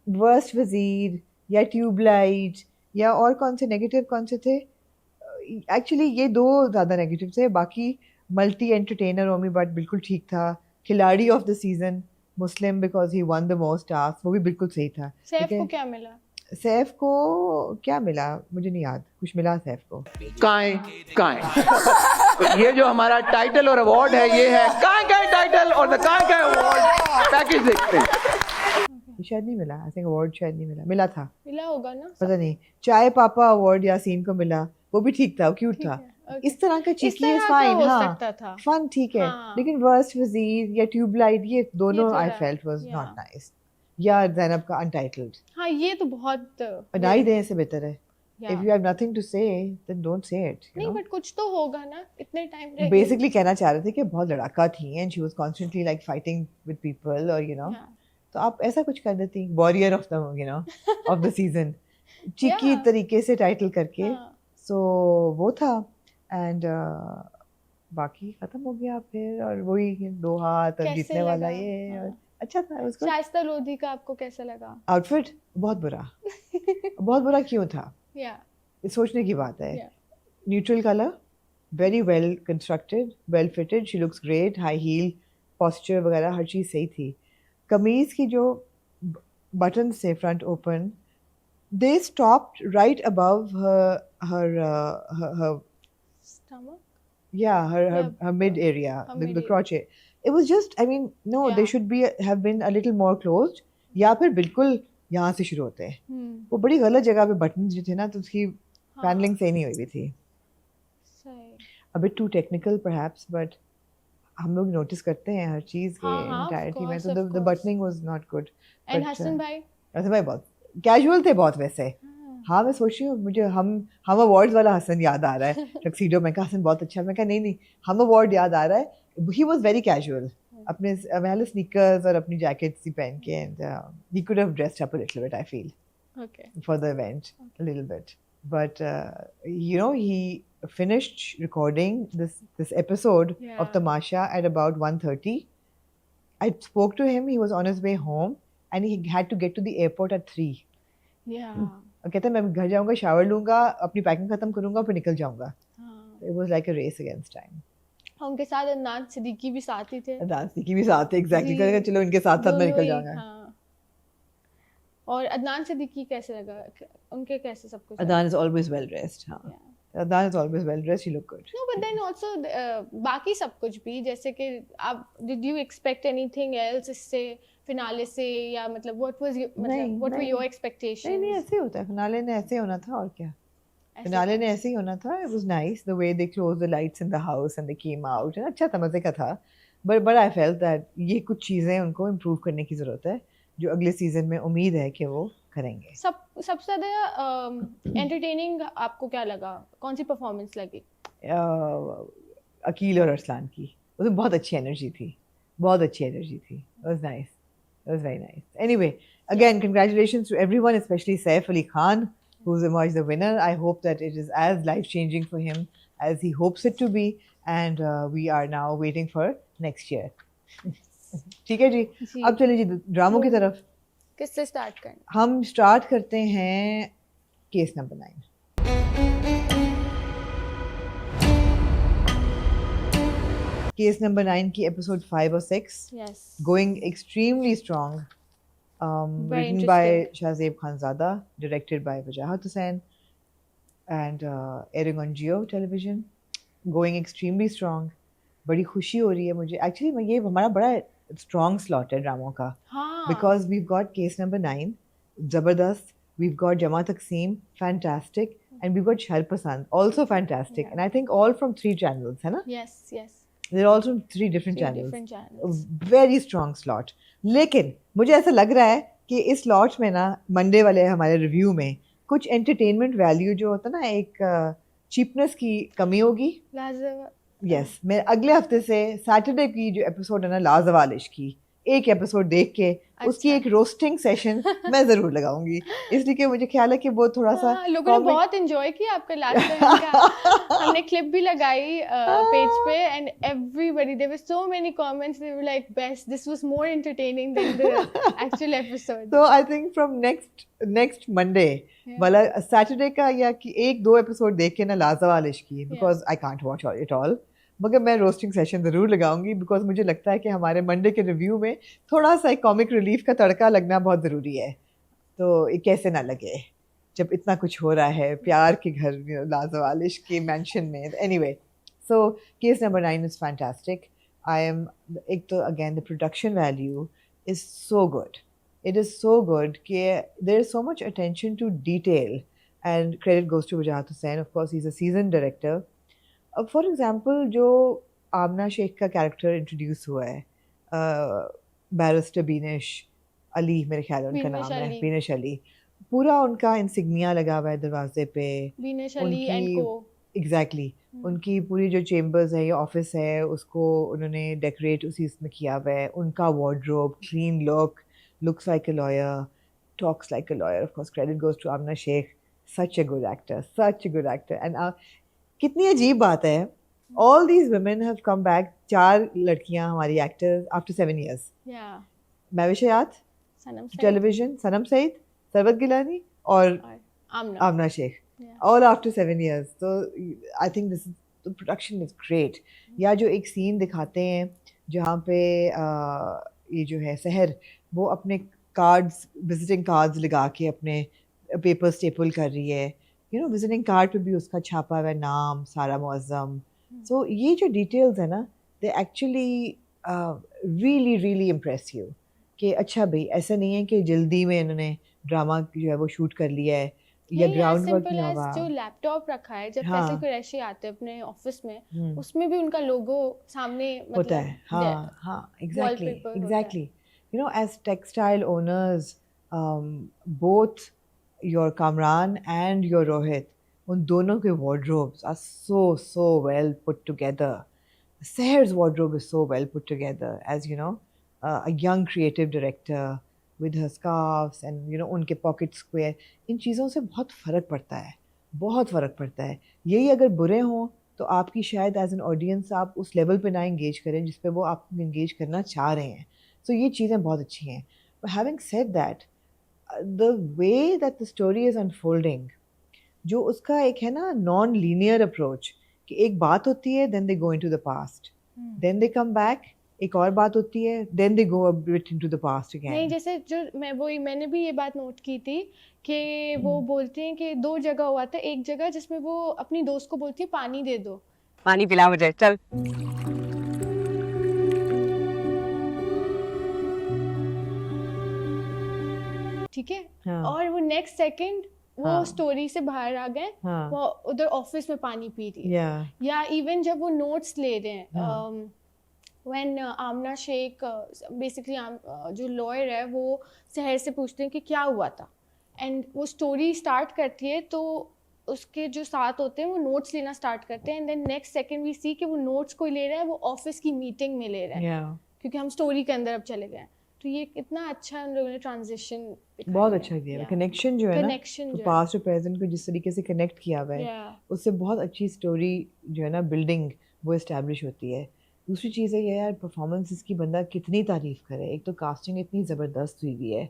Speaker 1: वर्स्ट वजीर या ट्यूबलाइट या और कौन से नेगेटिव कौन से थे? एक्चुअली ये दो ज़्यादा नेगेटिव थे, बाकी मल्टी एंटरटेनर ओमी भट्ट बिल्कुल ठीक था। खिलाड़ी of the season Muslim because he one the most task, वो भी बिल्कुल सही था।
Speaker 2: सैफ
Speaker 1: ठीक
Speaker 2: को
Speaker 1: है?
Speaker 2: क्या मिला?
Speaker 1: सैफ को क्या मिला मुझे नहीं याद, कुछ मिला सैफ को।
Speaker 3: काएं तो ये जो हमारा टाइटल और अवार्ड है, ये है काएं टाइटल और द काएं अवार्ड पैकेज। देखते हैं,
Speaker 1: शायद नहीं मिला, आई थिंक अवार्ड शायद नहीं मिला, मिला था
Speaker 2: मिला होगा ना?
Speaker 1: पता नहीं। चाय पापा अवार्ड यासीन को मिला, वो भी ठीक था, क्यूट
Speaker 2: ठीक
Speaker 1: था।
Speaker 2: है, okay.
Speaker 1: इस तरह का
Speaker 2: इस
Speaker 1: चीकी
Speaker 2: तरह
Speaker 1: इज
Speaker 2: का
Speaker 1: फाइन,
Speaker 2: हो
Speaker 1: हाँ
Speaker 2: सकता था।
Speaker 1: फन ठीक है,
Speaker 2: हाँ।
Speaker 1: लेकिन वर्स्ट वजीर या ट्यूबलाइट ये दोनों आई
Speaker 2: थोड़ा-
Speaker 1: felt was
Speaker 2: yeah.
Speaker 1: Not nice. या जैनब का अनटाइटल्ड,
Speaker 2: हाँ, ये तो बहुत
Speaker 1: बनाई दें से बेहतर है।
Speaker 2: yeah.
Speaker 1: If you have nothing to say then don't say it, you
Speaker 2: नहीं,
Speaker 1: नो।
Speaker 2: बट कुछ तो होगा ना, इतने टाइम रह
Speaker 1: बेसिकली कहना चाह रहे थे कि बहुत लड़ाका थी and she was constantly like fighting with people, और यू नो, तो आप ऐसा कुछ कर देती, warrior of the you know of the season, चिकी
Speaker 2: Yeah.
Speaker 1: तरीके से टाइटल करके।
Speaker 2: हाँ।
Speaker 1: सो वो था, एंड बाकी खत्म हो गया फिर, और वही दो हाथ और
Speaker 2: कैसे
Speaker 1: जीतने वाला
Speaker 2: लगा?
Speaker 1: ये, और
Speaker 2: हाँ।
Speaker 1: अच्छा था उसको।
Speaker 2: शाइस्ता लोधी का आपको कैसा लगा?
Speaker 1: आउटफिट बहुत बुरा, बहुत बुरा क्यों था?
Speaker 2: या
Speaker 1: ये सोचने की बात है।
Speaker 2: Yeah.
Speaker 1: Neutral colour, very well constructed, well fitted, she looks great, high heel, posture वगैरह हर चीज़ सही थी। कमीज़ की जो बटन से front open, they stopped right above her
Speaker 2: stomach
Speaker 1: her mid area,
Speaker 2: her
Speaker 1: the
Speaker 2: mid
Speaker 1: crotchet. It was just, I mean, no, they
Speaker 2: Yeah.
Speaker 1: should be have been a little more closed, या फिर बिल्कुल यहाँ से शुरू होते हैं। वो बड़ी गलत जगह पे बटन जो थे ना, तो उसकी पैनलिंग सही नहीं हुई हुई थी।
Speaker 2: सही।
Speaker 1: A bit too technical perhaps, but हम लोग नोटिस करते हैं हर चीज़ के
Speaker 2: हाँ, of
Speaker 1: entirety में,
Speaker 2: course,
Speaker 1: तो
Speaker 2: of
Speaker 1: the
Speaker 2: course.
Speaker 1: buttoning was not good.
Speaker 2: And
Speaker 1: But,
Speaker 2: Hasan भाई?
Speaker 1: हसन भाई बहुत कैजुअल थे बहुत वैसे। हाँ, मैं सोच रही हूँ मुझे हम अवार्ड्स वाला हसन याद आ रहा है टक्सीडो में, कहा हसन बहुत अच्छा, मैं कहा नहीं हम अवार्ड याद आ रहा है। ही वॉज वेरी कैजुअल, अपने पहले स्नीकर्स और अपनी जैकेट सी पहन के, and he could have dressed up a little bit, I feel,
Speaker 2: okay.
Speaker 1: for the event a little bit, but you know, he finished recording this episode of
Speaker 2: Yeah.
Speaker 1: Tamasha at about 1:30. I spoke to him, he was on his way home and he had to get to the airport at 3.
Speaker 2: या
Speaker 1: और कहता मैं घर जाऊंगा, shower लूंगा, अपनी packing खत्म करूंगा, फिर निकल जाऊंगा।
Speaker 2: हाँ।
Speaker 1: It was like a race against time.
Speaker 2: उनके साथ अदनान सिद्दीकी भी साथ ही थे।
Speaker 1: दांसी की भी साथ है, एग्जैक्टली,
Speaker 2: जी।
Speaker 1: करेगा चलो इनके साथ साथ मैं
Speaker 2: दोनों
Speaker 1: निकल
Speaker 2: ही,
Speaker 1: जाऊंगा।
Speaker 2: हाँ। और अदनान सिद्दीकी कैसे लगा? उनके कैसे सब कुछ?
Speaker 1: Adnan is always well dressed, हाँ।
Speaker 2: Yeah.
Speaker 1: Adnan is always well dressed, he look good.
Speaker 2: No, but then also बाकी सब कुछ भी, जैसे कि आप did you expect anything else इससे फिनाले से, या मतलब what was your,
Speaker 1: नहीं,
Speaker 2: मतलब what were
Speaker 1: नहीं।
Speaker 2: your expectations?
Speaker 1: नहीं ऐसे ही होता है, फिनाले ने ऐसे होना था, और क्या।
Speaker 2: ऐसे
Speaker 1: फिनाले
Speaker 2: था?
Speaker 1: ने ऐसे ही होना था। It was nice the way they closed the lights in the house and they came out, and अच्छा था, मजे का था। But I felt that ये कुछ चीजें उनको इम्प्रूव करने की जरूरत है, जो अगले सीजन में उम्मीद है कि वो करेंगे।
Speaker 2: सबसे ज्यादा एंटरटेनिंग आपको क्या लगा? कौन सी परफॉर्मेंस लगी?
Speaker 1: अकील और अरसलान की, उसमें बहुत अच्छी एनर्जी थी, बहुत अच्छी एनर्जी थी। It was nice, it was very nice. Anyway, again, congratulations to everyone, especially Saif Ali Khan, who's emerged the winner. I hope that it is as life-changing for him as he hopes it to be, and we are now waiting for next year. ठीक है जी,
Speaker 2: जी।
Speaker 1: अब चलिए जी ड्रामों की तरफ।
Speaker 2: किससे start करना?
Speaker 1: हम start करते हैं केस नंबर 9। केस नंबर 9 की एपिसोड 5 और 6
Speaker 2: Yes.
Speaker 1: going extremely strong.
Speaker 2: Very
Speaker 1: Written by
Speaker 2: interesting.
Speaker 1: Shahzeb Khanzada, directed by Wajahat Hussain, and airing on Jio Television. Going extremely strong. बड़ी खुशी हो रही है मुझे एक्चुअली। ये हमारा बड़ा स्ट्रॉन्ग स्लॉट है ड्रामों का,
Speaker 2: हाँ।
Speaker 1: because we've got case number 9, Zabardast, we've got Jama Takseem, fantastic, and we've got Shahar Pasand, also fantastic,
Speaker 2: Yeah.
Speaker 1: and I think all from 3 channels, है ना?
Speaker 2: Yes, yes.
Speaker 1: They're all from 3 different
Speaker 2: Three
Speaker 1: channels.
Speaker 2: different channels.
Speaker 1: Very strong slot. लेकिन मुझे ऐसा लग रहा है कि इस slot में ना मंडे वाले हमारे रिव्यू में कुछ एंटरटेनमेंट वैल्यू जो होता है ना, एक चीपनेस की कमी होगी।
Speaker 2: लाजवाब।
Speaker 1: यस, मैं अगले हफ्ते से सैटरडे की जो एपिसोड है ना लाजवालिश की, एक एपिसोड देख के उसकी एक रोस्टिंग सेशन मैं जरूर लगाऊंगी, इसलिए कि मुझे ख्याल है कि वो थोड़ा सा
Speaker 2: हाँ, लोगों ने बहुत एंजॉय किया आपका लास्ट टाइम का। हमने क्लिप भी लगाई पेज पे and everybody there were so many comments, they were like best, this was more entertaining than the actual episode.
Speaker 1: तो I think from next Monday वाला सैटरडे का या कि 1-2 एपिसोड देख के ना लाजवालिश की, because I can't watch it all, मगर मैं रोस्टिंग सेशन ज़रूर लगाऊंगी, बिकॉज मुझे लगता है कि हमारे मंडे के रिव्यू में थोड़ा सा एक कॉमिक रिलीफ का तड़का लगना बहुत ज़रूरी है। तो ये कैसे ना लगे जब इतना कुछ हो रहा है प्यार के घर लाजवालिश के मैंशन में। Anyway, so case number 9 is fantastic. I am, एक तो again the production value is so good, it is so good कि there is so much attention to detail, and credit goes to Wajahat Hussain, of course he's a seasoned director. For example, जो आमना शेख का character introduce हुआ है, barrister Beenish Ali मेरे ख्याल है उनका नाम है, बीनिश अली, पूरा उनका इंसिग्निया लगा हुआ है दरवाजे पे,
Speaker 2: बीनिश अली एंड को।
Speaker 1: एग्जैक्टली उनकी पूरी जो चेम्बर्स है या ऑफिस है उसको उन्होंने डेकोरेट उसी इसमें किया हुआ है, उनका wardrobe, clean look, looks like a lawyer, talks like a lawyer. Of course, credit goes to Amna Sheikh. Such a good actor, such a good actor. And कितनी अजीब बात है, all these women have come back. 4 लड़कियां हमारी actors after 7 years.
Speaker 2: Yeah.
Speaker 1: Mahwish हयात,
Speaker 2: सनम Saeed,
Speaker 1: television, सनम सईद, सरवत गिलानी और आमना Sheikh.
Speaker 2: Yeah.
Speaker 1: All after 7 years. So I think the production is great. या जो एक सीन दिखाते हैं जहाँ पे ये जो है सहर वो अपने कार्ड्स, विजिटिंग कार्ड्स लगा के अपने पेपर स्टेपल कर रही है, यू नो, विजिटिंग कार्ड पे भी उसका छापा हुआ नाम सारा मुअज़्ज़म। सो ये जो डिटेल्स है ना, they actually really really impress you कि अच्छा भाई ऐसा नहीं है कि जल्दी में इन्होंने ड्रामा जो है वो शूट कर लिया है या ग्राउंड वर्क नहीं हुआ।
Speaker 2: जो लैपटॉप रखा है, जब
Speaker 1: हाँ।
Speaker 2: फैसल कुरैशी आते हैं अपने ऑफिस में, उसमें भी उनका लोगो सामने
Speaker 1: होता है। हाँ हाँ, exactly. You know, as textile owners, both your Kamran and your Rohit, उन दोनों के wardrobes are so well put together. Seher's wardrobe is so well put together, as you know, a young creative director with her scarves and you know उनके pocket square, इन चीज़ों से बहुत फ़र्क पड़ता है, बहुत फ़र्क पड़ता है। यही अगर बुरे हों तो आपकी शायद एज एन ऑडियंस आप उस लेवल पे ना इंगेज करें जिस पे वो आप इंगेज करना चाह रहे हैं। So ये चीज़ें बहुत अच्छी हैं। But having said that, the way that the story is unfolding, जो उसका एक है ना non-linear approach, कि एक बात होती है, then they go into the past, then they come back, एक और बात होती है, then they go a bit into the past again.
Speaker 2: नहीं, जैसे जो मैंने भी ये बात नोट की थी कि वो बोलते हैं कि 2 जगह हुआ था, एक जगह जिसमें वो अपनी दोस्त को बोलती है पानी दे दो,
Speaker 5: पानी पिला मुझे, चल।
Speaker 2: ठीक है,
Speaker 1: हाँ।
Speaker 2: और वो नेक्स्ट सेकंड वो
Speaker 1: हाँ।
Speaker 2: स्टोरी से बाहर आ गए,
Speaker 1: हाँ।
Speaker 2: वो उधर ऑफिस में पानी पी रही है,
Speaker 1: Yeah.
Speaker 2: या इवन जब वो नोट्स ले रहे हैं,
Speaker 1: हाँ।
Speaker 2: व्हेन आमना शेख बेसिकली जो लॉयर है वो सहर से पूछते हैं कि क्या हुआ था, एंड वो स्टोरी स्टार्ट करती है तो उसके जो साथ होते हैं वो नोट्स लेना स्टार्ट करते हैं, and then next second we see कि वो नोट्स कोई ले रहा है, वो ऑफिस की मीटिंग में ले रहा है,
Speaker 1: Yeah.
Speaker 2: क्योंकि हम स्टोरी के अंदर अब चले गए हैं। तो ये कितना अच्छा उन लोगों ने ट्रांजिशन
Speaker 1: बहुत अच्छा किया, कनेक्शन जो है ना,
Speaker 2: Connection जो है।
Speaker 1: पास्ट और प्रेजेंट को जिस तरीके से कनेक्ट किया हुआ है,
Speaker 2: Yeah.
Speaker 1: उससे बहुत अच्छी स्टोरी जो है ना बिल्डिंग वो इस्टेब्लिश होती है। दूसरी चीज़ है ये यार, परफॉर्मेंस इसकी बंदा कितनी तारीफ़ करे। एक तो कास्टिंग इतनी ज़बरदस्त हुई हुई है।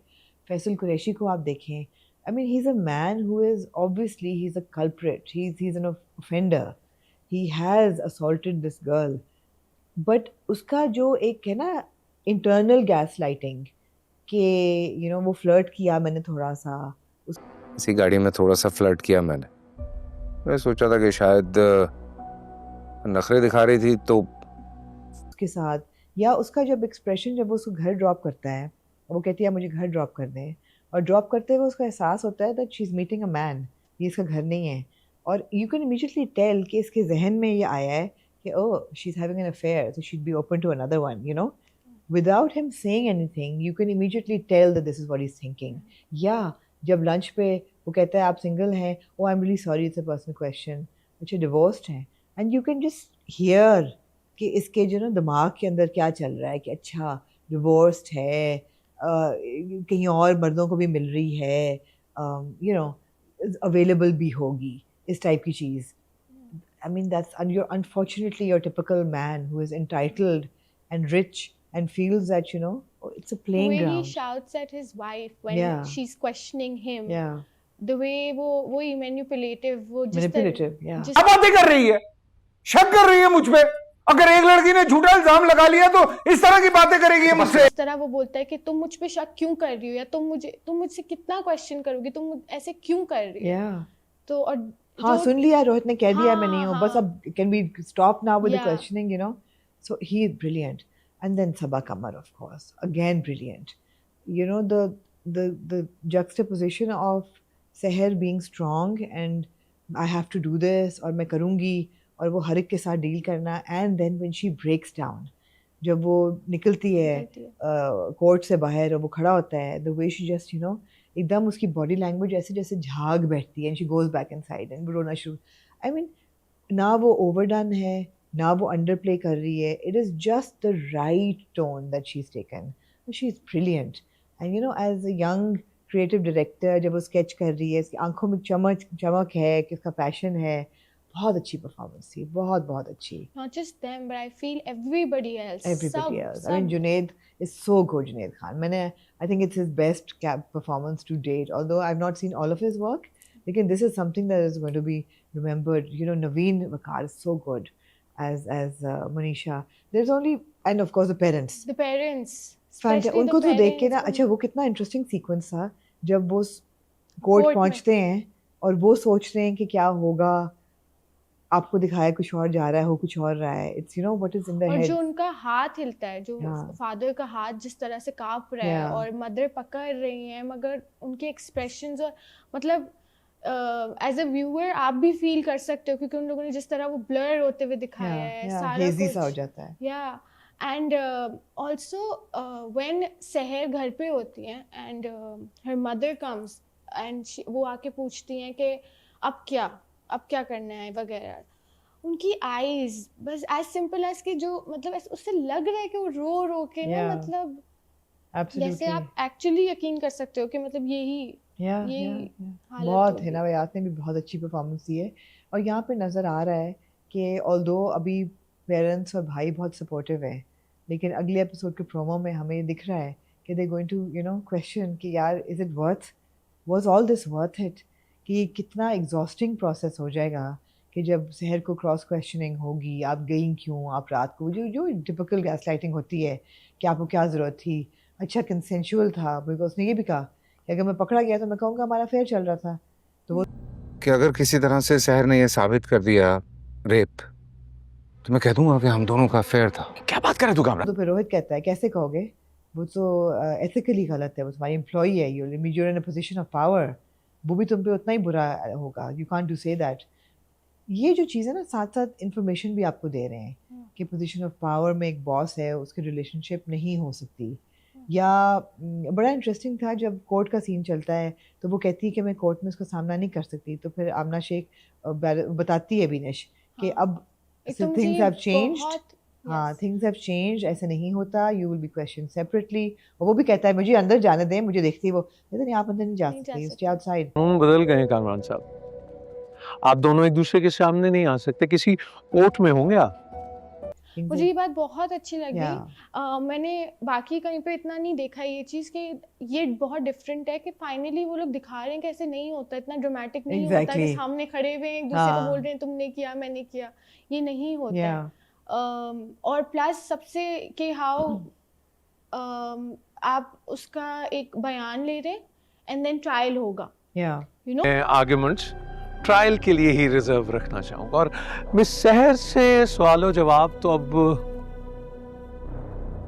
Speaker 1: फैसल कुरैशी को आप देखें, I mean he is a man who is obviously he is a culprit, he is an offender, he has assaulted this girl, but उसका जो एक है ना इंटरनल गैस लाइटिंग कि वो फ्लर्ट किया मैंने थोड़ा सा
Speaker 5: इसी गाड़ी में थोड़ा सा फ्लर्ट किया मैंने। मैं सोचा था कि शायद नखरे दिखा रही थी तो
Speaker 1: उसके साथ, या उसका जब एक्सप्रेशन जब वो उसको घर ड्रॉप करता है, वो कहती है मुझे घर ड्रॉप कर दें, और ड्रॉप करते हुए उसको एहसास होता है that she is meeting a man, ये इसका घर नहीं है, और यू कैन इमीडिएटली टेल कि इसके जहन में ये आया है कि oh she is having an affair, so she will be open to another one, without him saying anything you can immediately tell that this is what he's thinking. Yeah, जब lunch पे वो कहता है आप सिंगल हैं, oh I'm really sorry it's a personal question, अच्छा divorced हैं, and you can just hear कि इसके जो ना दिमाग के अंदर क्या चल रहा है कि अच्छा डिवोर्स्ड है, कहीं और मर्दों को भी मिल रही है, अवेलेबल भी होगी, इस टाइप की चीज़. I mean you're unfortunately your typical man who is entitled and rich and feels that it's a
Speaker 2: The
Speaker 1: playing
Speaker 2: way he
Speaker 1: ground.
Speaker 2: shouts at his wife when
Speaker 1: Yeah.
Speaker 2: she's questioning him.
Speaker 1: Yeah,
Speaker 2: The way वो manipulative, वो जिस
Speaker 1: manipulative. Yeah.
Speaker 2: जिस
Speaker 6: क्या बातें कर रही है, शक कर रही है मुझ पे। अगर एक लड़की ने झूठा इल्जाम लगा लिया तो इस तरह की बातें करेगी ये मुझसे।
Speaker 2: इस तरह वो बोलता है कि तुम मुझ पे शक क्यों कर रही हो, या तुम मुझसे कितना क्वेश्चन करोगी, तुम ऐसे क्यों कर रही हो.
Speaker 1: Yeah.
Speaker 2: तो और
Speaker 1: हाँ
Speaker 2: जो-
Speaker 1: सुन लिया, रोहित ने कह दिया मैं नहीं हूँ,
Speaker 2: हाँ,
Speaker 1: बस अब can we stop now with the
Speaker 2: Yeah.
Speaker 1: questioning, So he is brilliant. And then Sabaa Kamar, of course, again brilliant. The juxtaposition of Seher being strong and I have to do this और मैं करूँगी और वो हर एक के साथ deal करना, and then when she breaks down, जब वो निकलती है कोर्ट से बाहर और वो खड़ा होता है, the way she just एकदम उसकी बॉडी लैंग्वेज ऐसे जैसे झाग बैठती है, and she goes back inside and वो रोना शुरू. I mean, ना वो overdone है, ना वो underplay कर रही है. It is just the right tone that she's taken. She's brilliant. And as a young creative director, जब वो sketch कर रही है, इसकी आंखों में चमक है कि उसका passion है, बहुत अच्छी परफॉर्मेंस थी, बहुत बहुत अच्छी.
Speaker 2: not just them but I feel everybody else.
Speaker 1: Everybody else. I mean, Junaid is so good. Junaid Khan. I think it's his best performance to date. Although I've not seen all of his work, again, this is something that is going to be remembered. Naveen Vakar is so good as Manisha. There's only, and of course the parents.
Speaker 2: The parents.
Speaker 1: Fantastic.
Speaker 2: especially
Speaker 1: उनको
Speaker 2: the
Speaker 1: तो देख के ना,
Speaker 2: parents,
Speaker 1: अच्छा वो कितना interesting sequence था जब वो कोर्ट
Speaker 2: कोर्ट में।
Speaker 1: पहुंचते हैं और वो सोच रहे हैं कि क्या होगा, आपको दिखाया कुछ और जा रहा है, हो कुछ और रहा है. It's what is in the
Speaker 2: और
Speaker 1: हेड.
Speaker 2: जो उनका हाथ हिलता है, जो
Speaker 1: हाँ.
Speaker 2: फादर का हाथ जिस तरह से कांप रहा है
Speaker 1: Yeah.
Speaker 2: और मदर पकड़ रही हैं, मगर उनके एक्सप्रेशंस और मतलब एज अ व्यूअर आप भी फील कर सकते हो क्योंकि उन लोगों ने जिस तरह वो ब्लर होते हुए दिखाया है सारा
Speaker 1: हेजी सा हो
Speaker 2: कुछ.
Speaker 1: जाता है.
Speaker 2: Yeah, and also when Seher घर पे होती हैं and her mother comes and वो आके पूछती हैं कि अब क्या करना है वगैरह, उनकी आईज बस as simple as कि जो मतलब उससे लग रहा है कि वो रो के ना,
Speaker 1: Yeah.
Speaker 2: मतलब
Speaker 1: Absolutely.
Speaker 2: जैसे आप एक्चुअली यकीन कर सकते हो कि मतलब यही
Speaker 1: Yeah,
Speaker 2: ये
Speaker 1: yeah.
Speaker 2: हालत
Speaker 1: बहुत
Speaker 2: होगी.
Speaker 1: हिना वयात ने भी बहुत अच्छी परफॉर्मेंस दी है, और यहाँ पे नज़र आ रहा है कि ऑल्दो अभी पेरेंट्स और भाई बहुत सपोर्टिव हैं, लेकिन अगले एपिसोड के प्रोमो में हमें दिख रहा है कि दे गोइंग टू क्वेश्चन कि यार is it was all this worth it, कि ये कितना एग्जॉस्टिंग प्रोसेस हो जाएगा कि जब शहर को क्रॉस क्वेश्चनिंग होगी, आप गई क्यों, आप रात को जो टिपिकल गैस लाइटिंग होती है कि आपको क्या ज़रूरत थी, अच्छा कंसेंशुअल था, बिकॉज उसने ये भी कहा कि अगर मैं पकड़ा गया तो मैं कहूँगा हमारा अफेयर चल रहा था. तो वो
Speaker 5: कि अगर किसी तरह से सहर ने यह साबित कर दिया रेप, तो मैं कह दूंगा कि हम दोनों का अफेयर था। क्या बात कर रहे तू कामरान?
Speaker 1: तो फिर रोहित कहता है कैसे कहोगे, वो तो एथिकली गलत है, वो तुम्हारी एम्प्लॉई है, you're in a position of power, वो भी तुम पे उतना ही बुरा होगा, you can't do say that. ये जो चीज़ है ना, साथ साथ इंफॉर्मेशन भी आपको दे रहे हैं कि पोजीशन ऑफ पावर में एक बॉस है, उसकी रिलेशनशिप नहीं हो सकती. या बड़ा इंटरेस्टिंग था जब कोर्ट का सीन चलता है तो वो कहती है कि मैं कोर्ट में उसका सामना नहीं कर सकती, तो फिर आमना शेख बताती है बिनेश कि
Speaker 2: हाँ.
Speaker 1: अब
Speaker 2: तो मुझे
Speaker 1: थिंग्स
Speaker 2: ये
Speaker 1: हैव चेंज्ड.
Speaker 2: बहुत-
Speaker 1: हाँ,
Speaker 2: yes.
Speaker 1: थिंग्स हैव चेंज्ड, ऐसे नहीं होता, you will be question separately. और वो भी कहता है मुझे अंदर जाने दें, मुझे देखती है वो, कहते नहीं आप अंदर नहीं जा
Speaker 2: नहीं जा
Speaker 1: सकते,
Speaker 2: सकते.
Speaker 1: Stay outside.
Speaker 6: कानून बदल गए हैं कामरान साहब, आप दोनों एक दूसरे के सामने नहीं आ सकते, किसी कोर्ट में होंगे आप.
Speaker 2: मुझे ये बात बहुत अच्छी लगी।
Speaker 1: Yeah.
Speaker 2: मैंने बाकी कहीं पे इतना नहीं देखा ये चीज़ कि ये बहुत डिफरेंट है कि फाइनली वो लोग दिखा रहे हैं कि ऐसे नहीं होता, इतना ड्रामेटिक नहीं होता कि
Speaker 1: Exactly.
Speaker 2: सामने खड़े हुए हैं एक दूसरे को
Speaker 1: हाँ.
Speaker 2: बोल रहे हैं तुमने किया मैंने किया, ये नहीं होता है।
Speaker 1: Yeah.
Speaker 2: और प्लस सबसे कि हाउ आप उसका एक बयान ले रहे हैं एंड देन ट्रायल होगा,
Speaker 1: Yeah.
Speaker 2: You know.
Speaker 7: मैं आर्ग्यूमेंट्स ट्रायल के लिए ही रिजर्व रखना चाहूंगा। और मिस सहर से सवालों जवाब तो अब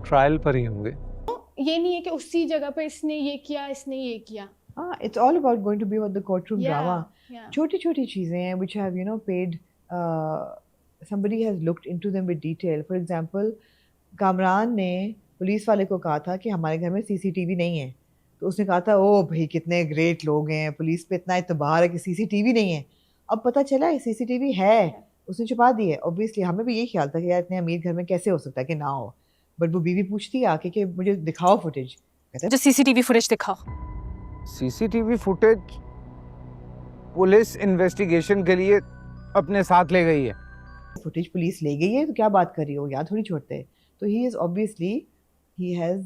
Speaker 7: ट्रायल पर ही होंगे।
Speaker 2: ये नहीं है कि उसी जगह पे इसने ये किया इसने ये किया।
Speaker 1: It's all about going to be about the courtroom
Speaker 2: Yeah,
Speaker 1: drama.
Speaker 2: yeah.
Speaker 1: छोटी-छोटी चीजें हैं which have paid. Somebody has looked into them with detail. For example, Kamran ने पुलिस वाले को कहा था कि हमारे घर में सीसीटीवी नहीं है, तो उसने कहा था ओ भाई कितने ग्रेट लोग हैं, पुलिस पे इतना इत्तेबार है कि सीसीटीवी नहीं है। अब पता चला है सीसीटीवी है, उसने छुपा दी है। ऑब्वियसली हमें भी यही ख्याल था कि यार इतने अमीर घर में कैसे हो सकता है कि ना हो, बट वो बीवी पूछती है आके कि मुझे दिखाओ फुटेज, कहता
Speaker 8: जो सीसीटीवी फुटेज दिखाओ।
Speaker 6: सीसीटीवी फुटेज पुलिस इन्वेस्टिगेशन के लिए अपने साथ ले गई है।
Speaker 1: फुटेज पुलिस ले गई है तो क्या बात कर रही हो, यहाँ थोड़ी छोड़ते। तो he is obviously he has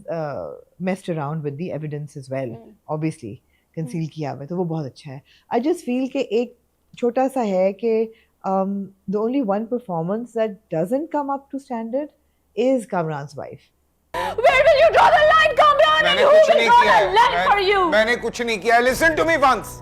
Speaker 1: messed around with the evidence as well, obviously conceal किया हुआ है, तो वो बहुत अच्छा है। I just feel कि एक छोटा सा है कि the only one performance that doesn't come up to standard is Kamran's wife.
Speaker 8: Where will you draw the line, Kamran? And who will draw the line for you?
Speaker 6: मैंने कुछ नहीं किया। Listen to me once.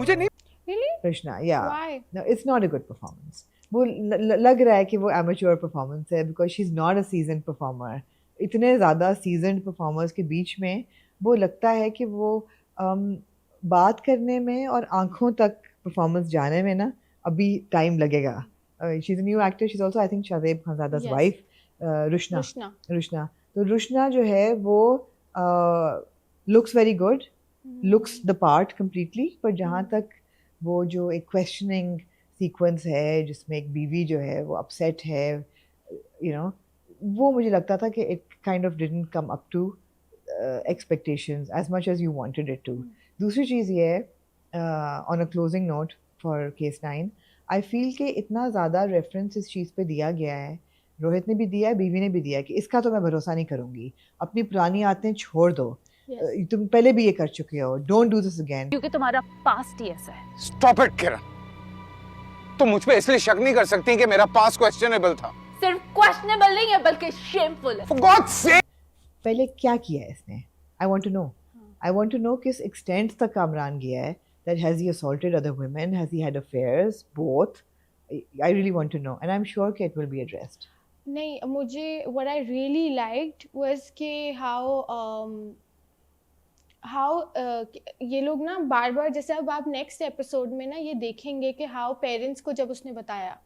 Speaker 6: मुझे नहीं
Speaker 2: Really?
Speaker 1: Krishna, yeah.
Speaker 2: Why?
Speaker 1: No, it's not a good performance. वो लग रहा है कि वो amateur performance है because she's not a seasoned performer. इतने ज़्यादा सीजनड परफॉर्मर्स के बीच में वो लगता है कि वो बात करने में और आंखों तक परफॉर्मेंस जाने में ना अभी टाइम लगेगा। She is a new actor, she is also I think Shahzeb Khanzada's
Speaker 2: Yes.
Speaker 1: Wife Rushna. तो रुशना जो है वो looks very good, looks the part completely, पर जहाँ तक वो जो एक क्वेश्चनिंग सीक्वेंस है जिसमें एक बीवी जो है वो अपसेट है, वो मुझे लगता था कि it kind of didn't come up to expectations as much as you wanted it to. दूसरी चीज़ ये है, on a closing note for case 9, I feel कि इतना ज़्यादा रेफरेंस इस चीज़ पे दिया गया है, रोहित ने भी दिया है, बीवी ने भी दिया है कि इसका तो मैं भरोसा नहीं करूँगी, अपनी पुरानी आदतें छोड़ दो। तुम पहले भी ये कर चुके हो, डोंट डू दिस अगेन।
Speaker 8: क्योंकि तुम्हारा पास्ट ही ऐसा है।
Speaker 6: Stop it, किरण। तुम मुझ पे इसलिए शक नहीं कर सकती कि मेरा पास क्वेश्चनेबल था।
Speaker 8: सिर्फ क्वेश्चनेबल नहीं है बल्कि शेमफुल है।
Speaker 6: For God's sake!
Speaker 1: पहले क्या किया है इसने? I want to know. I want to know किस extent तक कामरान गया है, that has he assaulted other women, has he had affairs, both? I really want to know, and I'm sure कि it will be addressed.
Speaker 2: नहीं, मुझे what I really liked was कि how ये लोग ना बार बार, जैसे अब आप नेक्स्ट एपिसोड में ना ये देखेंगे कि हाउ पेरेंट्स को जब उसने बताया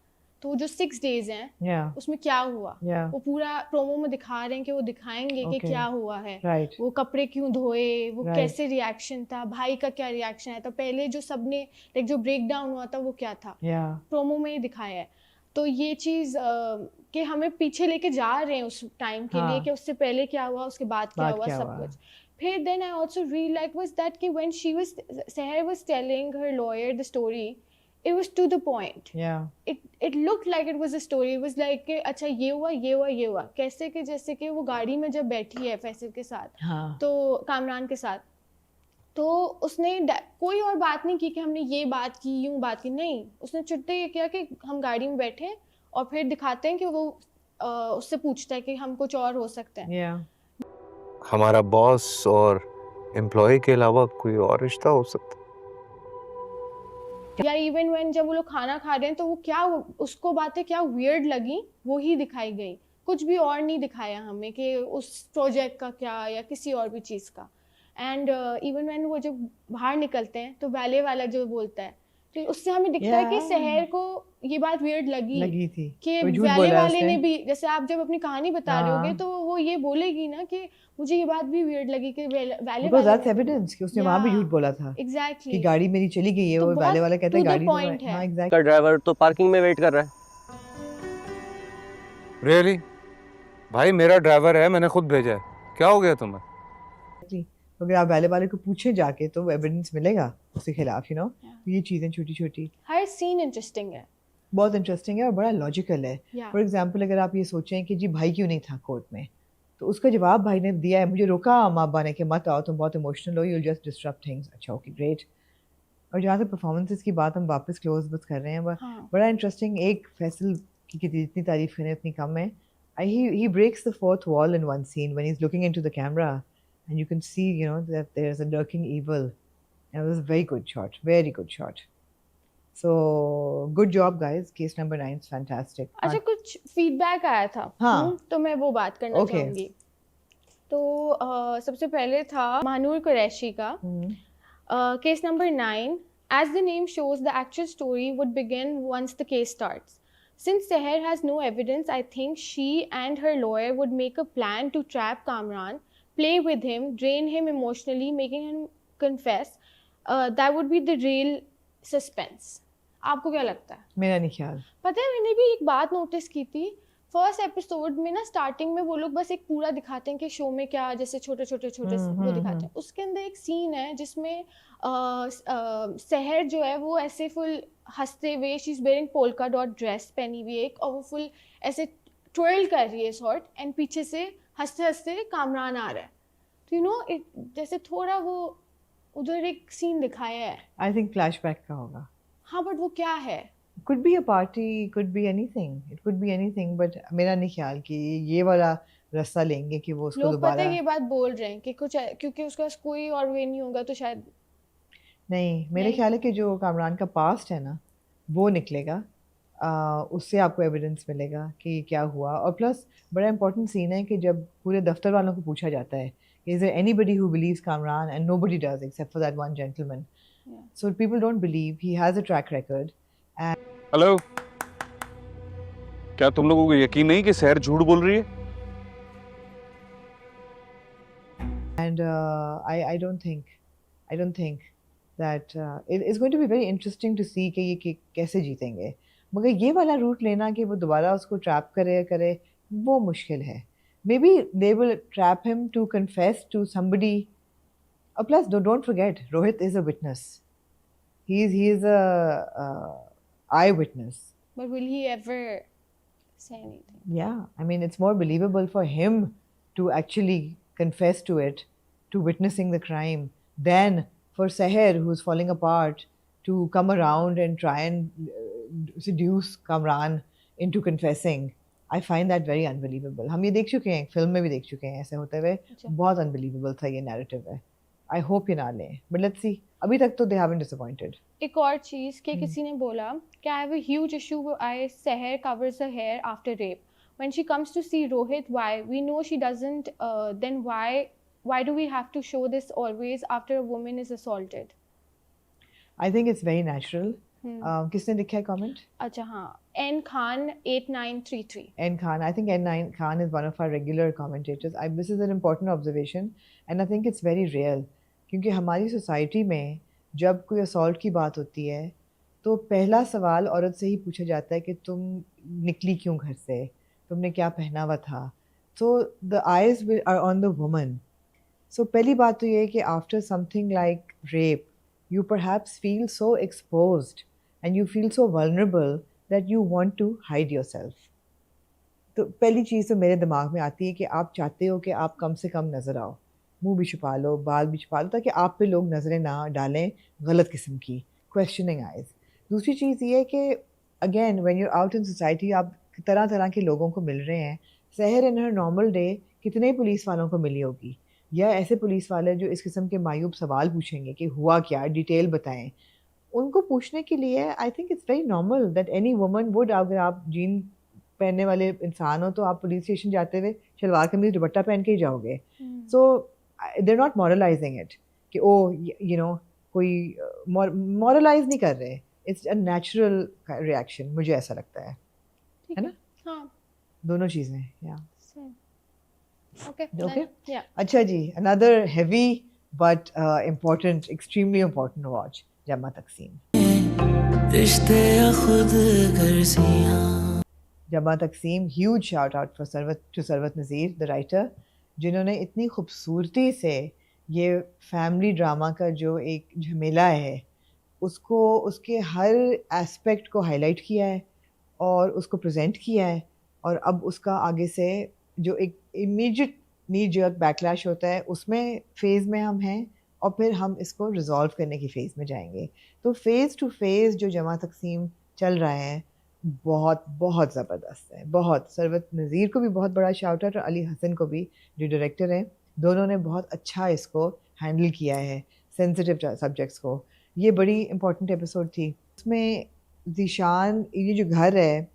Speaker 2: तो जो 6 days हैं
Speaker 1: Yeah.
Speaker 2: उसमें क्या हुआ,
Speaker 1: Yeah.
Speaker 2: वो पूरा प्रोमो में दिखा रहे हैं कि वो दिखाएंगे कि
Speaker 1: Okay.
Speaker 2: क्या हुआ है,
Speaker 1: Right.
Speaker 2: वो कपड़े क्यों धोए, वो
Speaker 1: Right.
Speaker 2: कैसे रिएक्शन था, भाई का क्या रिएक्शन आया था, पहले जो सबने लाइक जो ब्रेक डाउन हुआ था वो क्या था,
Speaker 1: Yeah.
Speaker 2: प्रोमो में ही दिखाया है। तो ये चीज़ कि हमें पीछे लेके जा रहे हैं उस टाइम के लिए
Speaker 1: हाँ।
Speaker 2: कि उससे पहले क्या हुआ, उसके बाद क्या
Speaker 1: बाद
Speaker 2: हुआ,
Speaker 1: क्या
Speaker 2: सब
Speaker 1: हुआ।
Speaker 2: कुछ। फिर then I also really like was that कि when she was Sehar was telling her lawyer the story, it was to the point.
Speaker 1: Yeah.
Speaker 2: It looked like it was a story. It was like कि अच्छा ये हुआ ये हुआ ये हुआ, कैसे कि जैसे कि वो गाड़ी में जब बैठी है फैसल के साथ,
Speaker 1: हाँ.
Speaker 2: तो कामरान के साथ, तो उसने कोई और बात नहीं की कि हमने ये बात की यूं बात की, नहीं, उसने चुटते ये किया कि हम गाड़ी में बैठे हैं और फिर दिखाते हैं कि वो उससे पूछता है कि हम कुछ और हो सकते हैं।
Speaker 1: Yeah.
Speaker 5: हमारा बॉस और एम्प्लॉय के अलावा कोई और रिश्ता हो सकता है।
Speaker 2: या इवन व्हेन जब वो लोग खाना खा रहे हैं तो वो क्या, उसको बातें क्या वियर्ड लगी वो ही दिखाई गई, कुछ भी और नहीं दिखाया हमें कि उस प्रोजेक्ट का क्या या किसी और भी चीज़ का। एंड इवन व्हेन वो जब बाहर निकलते हैं तो वैले वाला जो बोलता है, तो उससे हमें दिखता है कि
Speaker 1: Yeah.
Speaker 2: सहर को ये बात वियर्ड लगी
Speaker 1: थी
Speaker 2: कि
Speaker 1: वो झूठ
Speaker 2: वैले
Speaker 1: बोला
Speaker 2: वाले
Speaker 1: उसने।
Speaker 2: ने भी, जैसे आप जब अपनी कहानी बता रहे होगे
Speaker 1: हाँ।
Speaker 2: तो वो ये बोलेगी ना कि मुझे ये बात भी वियर्ड लगी कि वैले
Speaker 1: Because that's evidence कि उसने वहाँ भी
Speaker 2: Yeah.
Speaker 1: झूठ बोला था कि
Speaker 2: एग्जैक्टली
Speaker 1: गाड़ी मेरी चली गई है,
Speaker 2: तो
Speaker 1: वो
Speaker 2: बहुत
Speaker 1: वाले वाला कहता है
Speaker 2: to the
Speaker 1: गाड़ी तो
Speaker 2: point है।
Speaker 1: हाँ exactly.
Speaker 9: का ड्राइवर तो पार्किंग में वेट कर रहा है।
Speaker 5: रियली भाई मेरा ड्राइवर है, मैंने खुद भेजा है, क्या हो गया तुम्हें?
Speaker 1: तो अगर आप वाले वाले को पूछे जाके तो एविडेंस मिलेगा उसके खिलाफ, तो ये चीज़ें छोटी छोटी।
Speaker 2: हर सीन इंटरेस्टिंग है,
Speaker 1: बहुत इंटरेस्टिंग है और बड़ा लॉजिकल है.
Speaker 2: Yeah.
Speaker 1: फॉर एग्जांपल अगर आप ये सोचें कि जी भाई क्यों नहीं था कोर्ट में, तो उसका जवाब भाई ने दिया है, मुझे रोका माँ बाबा ने कि मत आओ, तुम बहुत इमोशनल हो, यूल जस्ट डिस्टर्ब थिंग्स. अच्छा ओके ग्रेट. और जहाँ से परफॉर्मेंसेस की बात हम वापस क्लोज बस कर रहे हैं,
Speaker 2: हाँ.
Speaker 1: बड़ा इंटरेस्टिंग. एक फैसल की जितनी तारीफ करें उतनी कम है. He breaks the fourth wall in one scene when he's looking into the camera and you can see, you know, that there's a lurking evil. And it was a very good shot, very good shot. So good job guys. Case number 9 is fantastic.
Speaker 2: अच्छा कुछ feedback आया था.
Speaker 1: हाँ.
Speaker 2: तो मैं वो बात करना
Speaker 1: Okay.
Speaker 2: चाहूँगी. तो सबसे पहले था महानूर कुरैशी का. Case number 9. As the name shows, the actual story would begin once the case starts. Since Seher has no evidence, I think she and her lawyer would make a plan to trap Kamran, play with him, drain him emotionally, making him confess. That would be the real suspense. आपको क्या लगता है?
Speaker 1: मेरा नहीं ख्याल.
Speaker 2: पता है मैंने भी एक बात नोटिस की थी. फर्स्ट एपिसोड में ना स्टार्टिंग में वो लोग बस एक पूरा दिखाते हैं कि शो में क्या जैसे छोटे छोटे वो दिखाते हैं. उसके अंदर एक सीन है जिसमें सहर जो है वो ऐसे फुल हंसते हुए, she is wearing polka dot dress पहनी हुई एक, और वो फुल ऐसे ट्विर्ल कर रही है सॉर्ट, एंड पीछे से हंसते हंसते कामरान आ रहा है. तो यू नो जैसे थोड़ा वो उधर एक सीन दिखाया है.
Speaker 1: I think flashback का होगा.
Speaker 2: हाँ बट वो क्या है?
Speaker 1: Could be a party, could be anything. It could be anything, but मेरा नहीं ख्याल कि ये वाला रास्ता लेंगे कि वो उसको
Speaker 2: लोग पता
Speaker 1: दोबारा.
Speaker 2: है ये बात बोल रहे हैं कि कुछ क्योंकि उसका कोई और वे नहीं होगा तो शायद
Speaker 1: नहीं. मेरे
Speaker 2: नहीं.
Speaker 1: ख्याल है कि जो कामरान का पास्ट है ना वो निकलेगा. उससे आपको एविडेंस मिलेगा कि क्या हुआ. और प्लस बड़ा इंपॉर्टेंट सीन है कि जब पूरे दफ्तर वालों को पूछा जाता है is there anybody who believes Kamran, and nobody does except for that one gentleman. So people don't believe he has a track record.
Speaker 6: Hello, क्या तुम लोगों को यकीन नहीं कि सहर झूठ बोल रही है?
Speaker 1: And I don't think that it's going to be very interesting to see कि ये कैसे जीतेंगे. मगर ये वाला रूट लेना कि वो दोबारा उसको ट्रैप करे वो मुश्किल है. Maybe they will trap him to confess to somebody. Plus don't forget Rohit is a witness. He is a eyewitness.
Speaker 2: But will he ever say anything?
Speaker 1: Yeah, I mean it's more believable for him to actually confess to it, to witnessing the crime, than for Seher, who's falling apart, to come around and try and seduce Kamran into confessing. I find that very unbelievable. हम ये देख चुके हैं, film में भी देख चुके हैं ऐसे होते हुए. बहुत unbelievable था ये narrative है. I hope ये ना लें. But let's see. अभी तक तो they haven't disappointed.
Speaker 2: एक और चीज कि किसी ने बोला कि I have a huge issue with Seher covers her hair after rape. When she comes to see Rohit, why? We know she doesn't. Then why do we have to show this always after a woman is assaulted?
Speaker 1: I think it's very natural. किसने लिखा है comment?
Speaker 2: अच्छा हाँ, N Khan 8933.
Speaker 1: N Khan. I think N Khan is one of our regular commentators. This is an important observation and I think it's very real. क्योंकि हमारी society में जब कोई असॉल्ट की बात होती है तो पहला सवाल औरत से ही पूछा जाता है कि तुम निकली क्यों घर से, तुमने क्या पहना हुआ था. So the eyes are on the woman. So पहली बात तो ये है कि after something like rape you perhaps feel so exposed and you feel so vulnerable that you want to hide yourself. तो पहली चीज़ तो मेरे दिमाग में आती है कि आप चाहते हो कि आप कम से कम नज़र आओ, मुंह भी छुपा लो, बाल भी छुपा लो, ताकि आप पे लोग नज़रें ना डालें गलत किस्म की, क्वेश्चनिंग आइज. दूसरी चीज़ ये है कि again when you out in society आप तरह तरह के लोगों को मिल रहे हैं. सहर इन हर नॉर्मल डे कितने पुलिस वालों को मिली होगी, या ऐसे पुलिस वाले जो इस किस्म के मायूब सवाल पूछेंगे कि हुआ क्या, डिटेल बताएं. उनको पूछने के लिए आई think it's very normal that any woman would. अगर आप जीन पहनने वाले इंसान हो तो आप पुलिस स्टेशन जाते हुए शलवार कमीज दुपट्टा पहन के ही जाओगे. सो दे आर नॉट मॉरलाइजिंग इट कि ओ यू नो कोई मॉरलाइज नहीं कर रहे. इट्स अ नेचुरल रिएक्शन, मुझे ऐसा लगता है ना.
Speaker 2: हाँ,
Speaker 1: दोनों चीज़ें. या
Speaker 2: okay.
Speaker 1: Okay.
Speaker 2: Yeah.
Speaker 1: अच्छा जी, another heavy but important, extremely important watch, जमा तकसीम. जमा तकसीम, huge shout out for Sarwat Nazir, the writer, जिन्होंने इतनी खूबसूरती से ये फैमिली ड्रामा का जो एक झमेला है उसको, उसके हर एस्पेक्ट को हाईलाइट किया है. और उसको प्रेजेंट किया है, और अब उसका आगे से जो एक इमीडिएट नी जर्क बैकलैश होता है उसमें फेज़ में हम हैं, और फिर हम इसको रिजॉल्व करने की फ़ेज़ में जाएंगे। तो फ़ेज़ टू फ़ेज़ जो जमा तकसीम चल रहा है बहुत बहुत ज़बरदस्त है, बहुत। सरवत नज़ीर को भी बहुत बड़ा शाउट आउट, और अली हसन को भी जो डायरेक्टर हैं, दोनों ने बहुत अच्छा इसको हैंडल किया है, सेंसिटिव सब्जेक्ट्स को। ये बड़ी इंपॉर्टेंट एपिसोड थी। इसमें ज़ीशान, ये जो घर है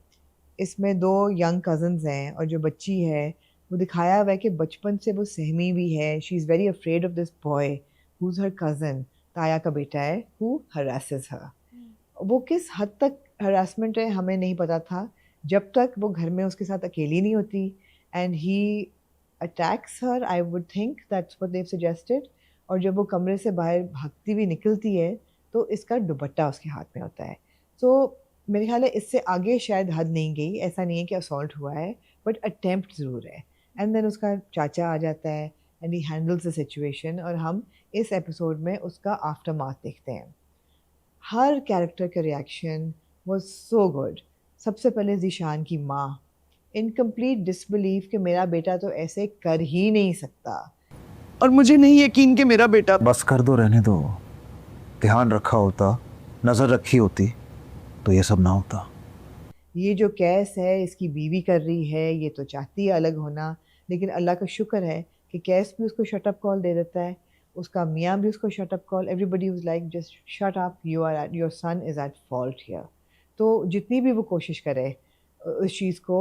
Speaker 1: इसमें 2 यंग कज़न्स हैं, और जो बच्ची है वो दिखाया हुआ है कि बचपन से वो सहमी भी है। She is very afraid of this boy who is her cousin, ताया का बेटा है, हु हरासेस हर। वो किस हद तक हरासमेंट है हमें नहीं पता था जब तक वो घर में उसके साथ अकेली नहीं होती, and he attacks her, I would think that's what they have suggested. और जब वो कमरे से बाहर भागती हुई निकलती है तो इसका दुपट्टा उसके हाथ में होता है। सो मेरे ख्याल है इससे आगे शायद हद नहीं गई, ऐसा नहीं है कि असॉल्ट हुआ है, बट अटेम्प्ट ज़रूर है। एंड देन उसका चाचा आ जाता है and he handles the situation, और हम इस एपिसोड में उसका आफ्टर मार्थ देखते हैं। हर कैरेक्टर का रिएक्शन वाज सो गुड। सबसे पहले ज़ीशान की माँ इन कंप्लीट डिसबिलीफ कि मेरा बेटा तो ऐसे कर ही नहीं सकता,
Speaker 10: और मुझे नहीं यकीन कि मेरा बेटा।
Speaker 11: बस कर दो, रहने दो। ध्यान रखा होता, नजर रखी होती तो ये सब ना होता।
Speaker 1: ये जो कैस है इसकी बीवी कर रही है, ये तो चाहती है अलग होना, लेकिन अल्लाह का शुक्र है कि कैस भी उसको शट अप कॉल दे देता है, उसका मियाँ भी उसको shut up call. Everybody was like just shut up, your son is at fault here. तो जितनी भी वो कोशिश करे उस चीज़ को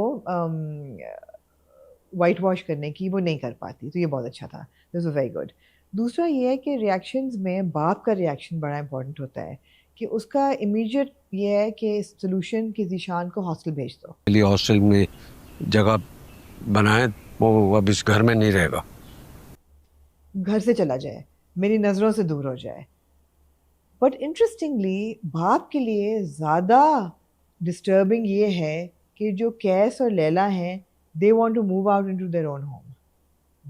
Speaker 1: वाइट वॉश करने की, वो नहीं कर पाती। तो ये बहुत अच्छा था, दिस वाज वेरी गुड। दूसरा ये है कि रिएक्शंस में बाप का रिएक्शन बड़ा इंपॉर्टेंट होता है, कि उसका इमीडिएट ये है कि सोल्यूशन कि ज़ीशान को हॉस्टल भेज दो।
Speaker 7: लिए हॉस्टल में जगह बनाए, वो अब इस घर में नहीं रहेगा,
Speaker 1: घर से चला जाए, मेरी नज़रों से दूर हो जाए। बट इंटरेस्टिंगली बाप के लिए ज़्यादा डिस्टर्बिंग ये है कि जो कैस और लैला हैं, they want to move out into their own home.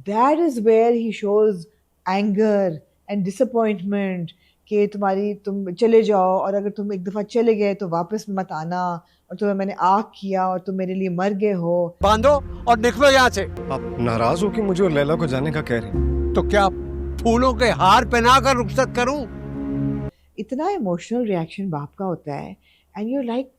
Speaker 1: That is where he shows anger and disappointment कि तुम चले जाओ, और अगर तुम एक दफ़ा चले गए तो वापस मत आना, और तुम्हें मैंने आग किया और तुम मेरे लिए मर गए हो।
Speaker 7: बांधो और निकलो यहाँ से।
Speaker 6: आप नाराज हो कि मुझे और लैला को जाने का कह रही हैं?
Speaker 7: तो क्या फूलों के हार पहना कर रुखसत करूं?
Speaker 1: इतना इमोशनल रिएक्शन बाप का होता है, and you like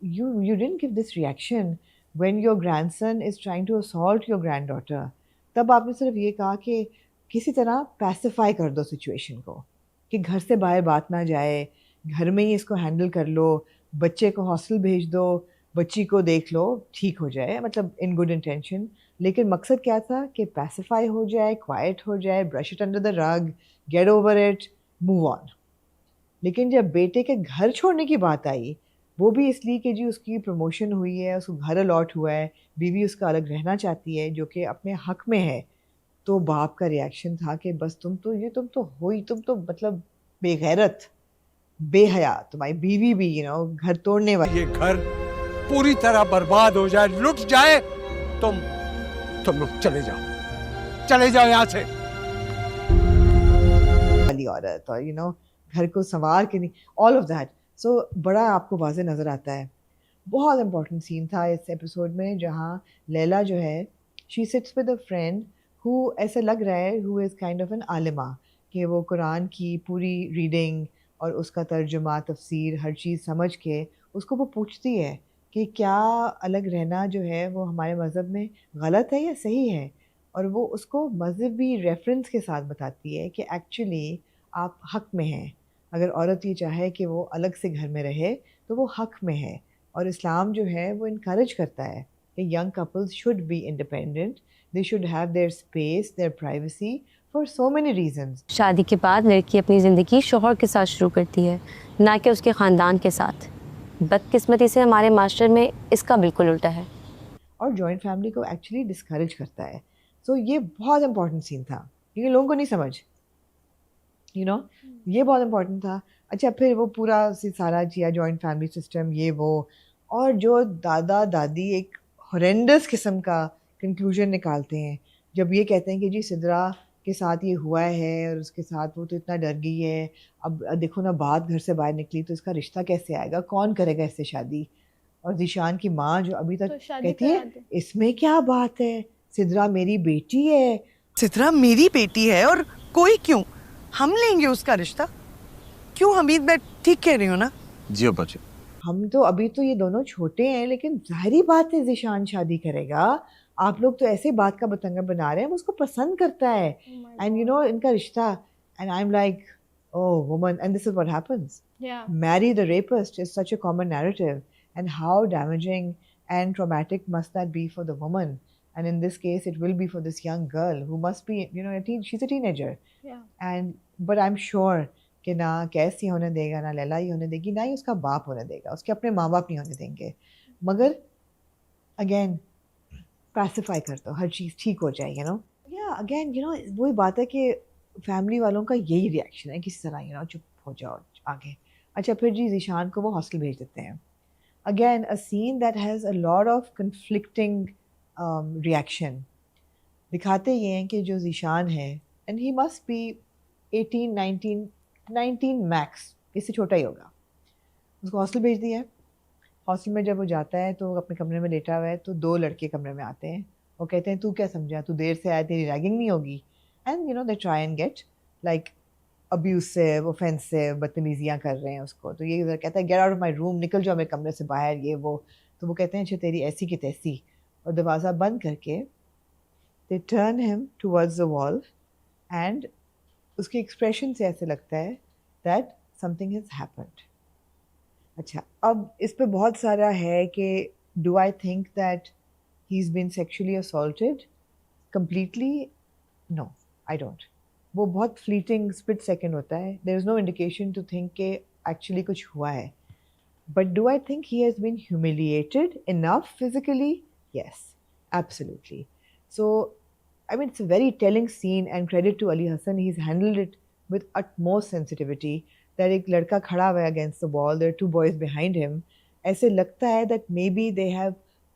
Speaker 1: you didn't give this reaction when your grandson is trying to assault your granddaughter. तब आपने सिर्फ ये कहा कि किसी तरह पैसिफाई कर दो सिचुएशन को, कि घर से बाहर बात ना जाए, घर में ही इसको हैंडल कर लो, बच्चे को हॉस्टल भेज दो, बच्ची को देख लो, ठीक हो जाए, मतलब इन गुड इंटेंशन। लेकिन मकसद क्या था कि पैसिफाई हो जाए, क्वाइट हो जाए, brush it under the rug, get over it, move on. लेकिन जब बेटे के घर छोड़ने की बात आई, वो भी इसलिए कि जी उसकी प्रमोशन हुई है, उसको घर अलॉट हुआ है, बीवी उसका अलग रहना चाहती है, जो कि अपने हक में है, तो बाप का रिएक्शन था कि बस तुम तो मतलब बेगैरत, बेहया, तुम्हारी बीवी भी घर तोड़ने वाली।
Speaker 7: ये घर पूरी तरह बर्बाद हो जाए, लुट जाए, तुम लोग चले जाओ यहाँ से।
Speaker 1: वाली औरत, और घर को संवार के नहीं, ऑल ऑफ दैट। सो बड़ा आपको वाज़े नज़र आता है। बहुत इंपॉर्टेंट सीन था इस एपिसोड में, जहाँ लैला जो है, she sits with a friend who, ऐसा लग रहा है, who is kind of an आलिमा, कि वो कुरान की पूरी रीडिंग और उसका तर्जुमा, तफसीर, हर चीज़ समझ के उसको वो पूछती है कि क्या अलग रहना जो है वो हमारे मज़हब में गलत है या सही है, और वो उसको मज़हबी रेफरेंस के साथ बताती है कि एक्चुअली आप हक़ में हैं। अगर औरत ये चाहे कि वो अलग से घर में रहे तो वो हक़ में है, और इस्लाम जो है वो इनकरेज करता है कि young couples should be independent, they should have their space, their privacy, for so many reasons.
Speaker 12: शादी के बाद लड़की अपनी ज़िंदगी शौहर के साथ शुरू करती है, ना कि उसके ख़ानदान के साथ। बदकिस्मती से हमारे मास्टर में इसका बिल्कुल उल्टा है,
Speaker 1: और जॉइंट फैमिली को एक्चुअली डिस्करेज करता है। सो ये बहुत इंपॉर्टेंट सीन था, क्योंकि लोगों को नहीं समझ, ये बहुत इंपॉर्टेंट था। अच्छा, फिर वो पूरा सारा किया जॉइंट फैमिली सिस्टम, ये वो, और जो दादा दादी एक हॉरेंडस किस्म का कंक्लूजन निकालते हैं जब ये कहते हैं कि जी सिद्रा के साथ ये हुआ है और उसके साथ वो तो इतना डर गई है, अब देखो ना बात घर से बाहर निकली तो इसका रिश्ता कैसे आएगा, कौन करेगा इससे शादी। और ज़ीशान की माँ जो अभी तक
Speaker 2: तो शादी
Speaker 1: कहती है
Speaker 2: करा दो।
Speaker 1: इसमें क्या बात है, सिद्रा मेरी बेटी है।
Speaker 10: सिद्रा मेरी बेटी है और कोई क्यों, हम लेंगे उसका रिश्ता। क्यों हमीद, मैं ठीक कह रही हूँ ना?
Speaker 11: जी अब्बा जी।
Speaker 1: हम तो अभी तो ये दोनों छोटे हैं, लेकिन जाहिर बात है ज़ीशान शादी करेगा। आप लोग तो ऐसे बात का बतंगा बना रहे हैं, वो उसको पसंद करता है एंड यू नो इनका रिश्ता। And I am like oh woman, and this is what happens.
Speaker 2: Yeah.
Speaker 1: Marry the rapist is such a common narrative, and how damaging and traumatic must that be for the woman? And in this case it will be for this young girl who must be, you know, she's a teenager.
Speaker 2: Yeah.
Speaker 1: And but I'm sure कि ना कैस ही होने देगा, ना लैला ही होने देगी, ना ही उसका बाप होने देगा, उसके अपने माँ बाप नहीं होने देंगे। मगर अगेन पैसिफाई कर दो, हर चीज़ ठीक हो जाए, यू नो। या अगेन यू नो वही बात है कि फैमिली वालों का यही रिएक्शन है, किसी तरह यू नो चुप हो जाओ आगे। अच्छा फिर जी ज़ीशान को वो हॉस्टल भेज देते हैं। Again a seen that has a lot of conflicting reaction. दिखाते ये हैं कि जो ज़ीशान है and he must be 18, 19 max, इससे छोटा ही होगा। उसको हॉस्टल भेज दिया है। हॉस्टल में जब वो जाता है तो अपने कमरे में लेटा हुआ है, तो 2 लड़के कमरे में आते हैं। वो कहते हैं तू क्या समझा, तू देर से आया, तेरी रैगिंग नहीं होगी। And you know they try and get like abusive, offensive, बदतमीजियाँ कर रहे हैं उसको। तो ये इधर कहता है get out of my room, निकल जाओ मेरे कमरे से बाहर, ये वो। तो वो कहते हैं अच्छा तेरी ऐसी की तैसी, और दरवाज़ा बंद करके they turn him towards the wall and उसके एक्सप्रेशन से ऐसे लगता है दैट समथिंग हैज़ हैपेंड। अच्छा अब इस पे बहुत सारा है कि do I think that he is been sexually assaulted completely? No I don't. वो बहुत फ्लीटिंग स्प्लिट सेकेंड होता है, there is no indication to think कि एक्चुअली कुछ हुआ है। But do I think he has been humiliated enough physically? Yes absolutely. So I mean, it's a very telling scene and credit to Ali Hassan. He's handled it with utmost sensitivity. That एक लड़का खड़ा हुआ है against the wall. There are 2 boys behind him. ऐसे लगता है that maybe they have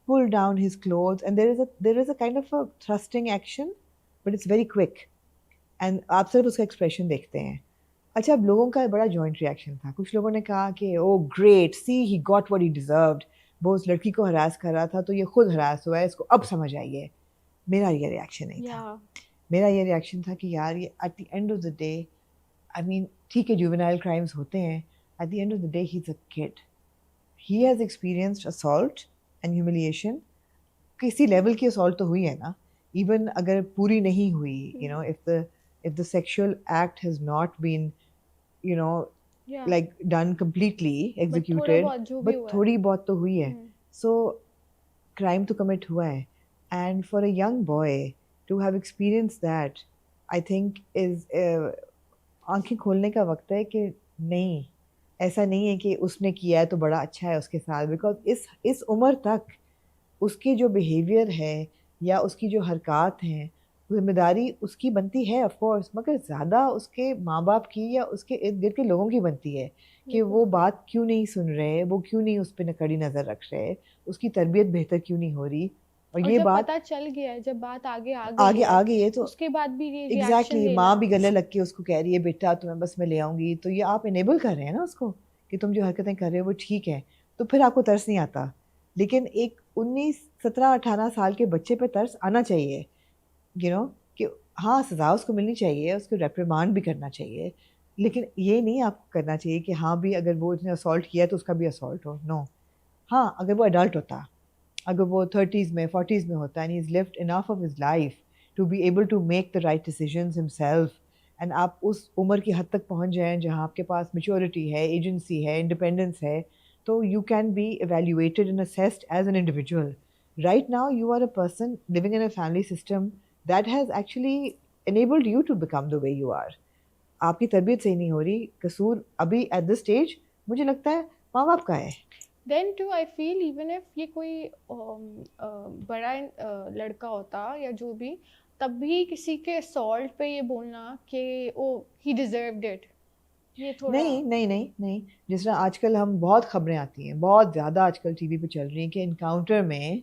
Speaker 1: pulled down his clothes and there is a kind of a thrusting action, but it's very quick. And आप सिर्फ उसका expression देखते हैं। अच्छा अब लोगों का बड़ा joint reaction था। कुछ लोगों ने कहा कि oh great, see he got what he deserved. वो उस लड़की को हरास कर रहा था तो ये खुद हरास हुआ है, इसको अब समझ आई है। मेरा ये रिएक्शन नहीं था। मेरा ये रिएक्शन था कि यार ये at the end of the day, I mean ठीक है जुवेनाइल क्राइम्स होते हैं, at the end of the day he is a kid, he has experienced assault and humiliation. किसी लेवल की असॉल्ट तो हुई है ना, इवन अगर पूरी नहीं हुई, you know if the sexual act has not been you know like done completely executed, but थोड़ी बहुत तो हुई है। सो क्राइम तो कमिट हुआ है। And for a young boy to have experienced that, I think is आंखें खोलने का वक्त है कि नहीं, ऐसा नहीं है कि उसने किया है तो बड़ा अच्छा है उसके साथ। बिकॉज इस उम्र तक उसके जो बिहेवियर है या उसकी जो हरकत हैं, जिम्मेदारी उसकी बनती है ऑफ कोर्स, मगर ज़्यादा उसके माँ बाप की या उसके इर्द गिर्द के लोगों की बनती है कि वो बात क्यों नहीं सुन रहे, वो क्यों नहीं उस पर कड़ी नज़र रख रहे, उसकी तरबियत बेहतर क्यों नहीं हो रही। और ये
Speaker 2: जब
Speaker 1: बात
Speaker 2: पता चल गया है, जब बात आगे
Speaker 1: आ गई है तो
Speaker 2: उसके बाद भी ये
Speaker 1: एग्जैक्टली माँ भी गले लग के उसको कह रही है बेटा तुम्हें बस मैं ले आऊँगी, तो ये आप इनेबल कर रहे हैं ना उसको कि तुम जो हरकतें कर रहे हो वो ठीक है, तो फिर आपको तरस नहीं आता। लेकिन एक 19, 17, 18 साल के बच्चे पे तरस आना चाहिए, यू नो, कि हाँ सज़ा उसको मिलनी चाहिए, उसको रेप्रिमांड भी करना चाहिए, लेकिन ये नहीं आपको करना चाहिए कि हाँ भी अगर वो उसने असॉल्ट किया तो उसका भी असॉल्ट हो। नो, हाँ अगर वो एडल्ट होता, अगर वो 30s में 40s में होता and he is lived enough of his life to be able to make the right decisions himself, and आप उस उम्र की हद तक पहुंच जाएं जहां आपके पास मैच्योरिटी है, एजेंसी है, इंडिपेंडेंस है, तो you can be evaluated and assessed as an individual. Right now you are a person living in a family system that has actually enabled you to become the way you are. आपकी तरबियत सही नहीं हो रही, कसूर अभी at this stage मुझे लगता है माँ बाप का है।
Speaker 2: Then too I feel even if ये कोई बड़ा लड़का होता या जो भी, तब भी किसी के असॉल्ट पे ये बोलना कि ओ he deserved it, ये थोड़ा
Speaker 1: नहीं, जिस तरह आजकल हम बहुत खबरें आती हैं, बहुत ज़्यादा आजकल टीवी पे चल रही हैं कि इनकाउंटर में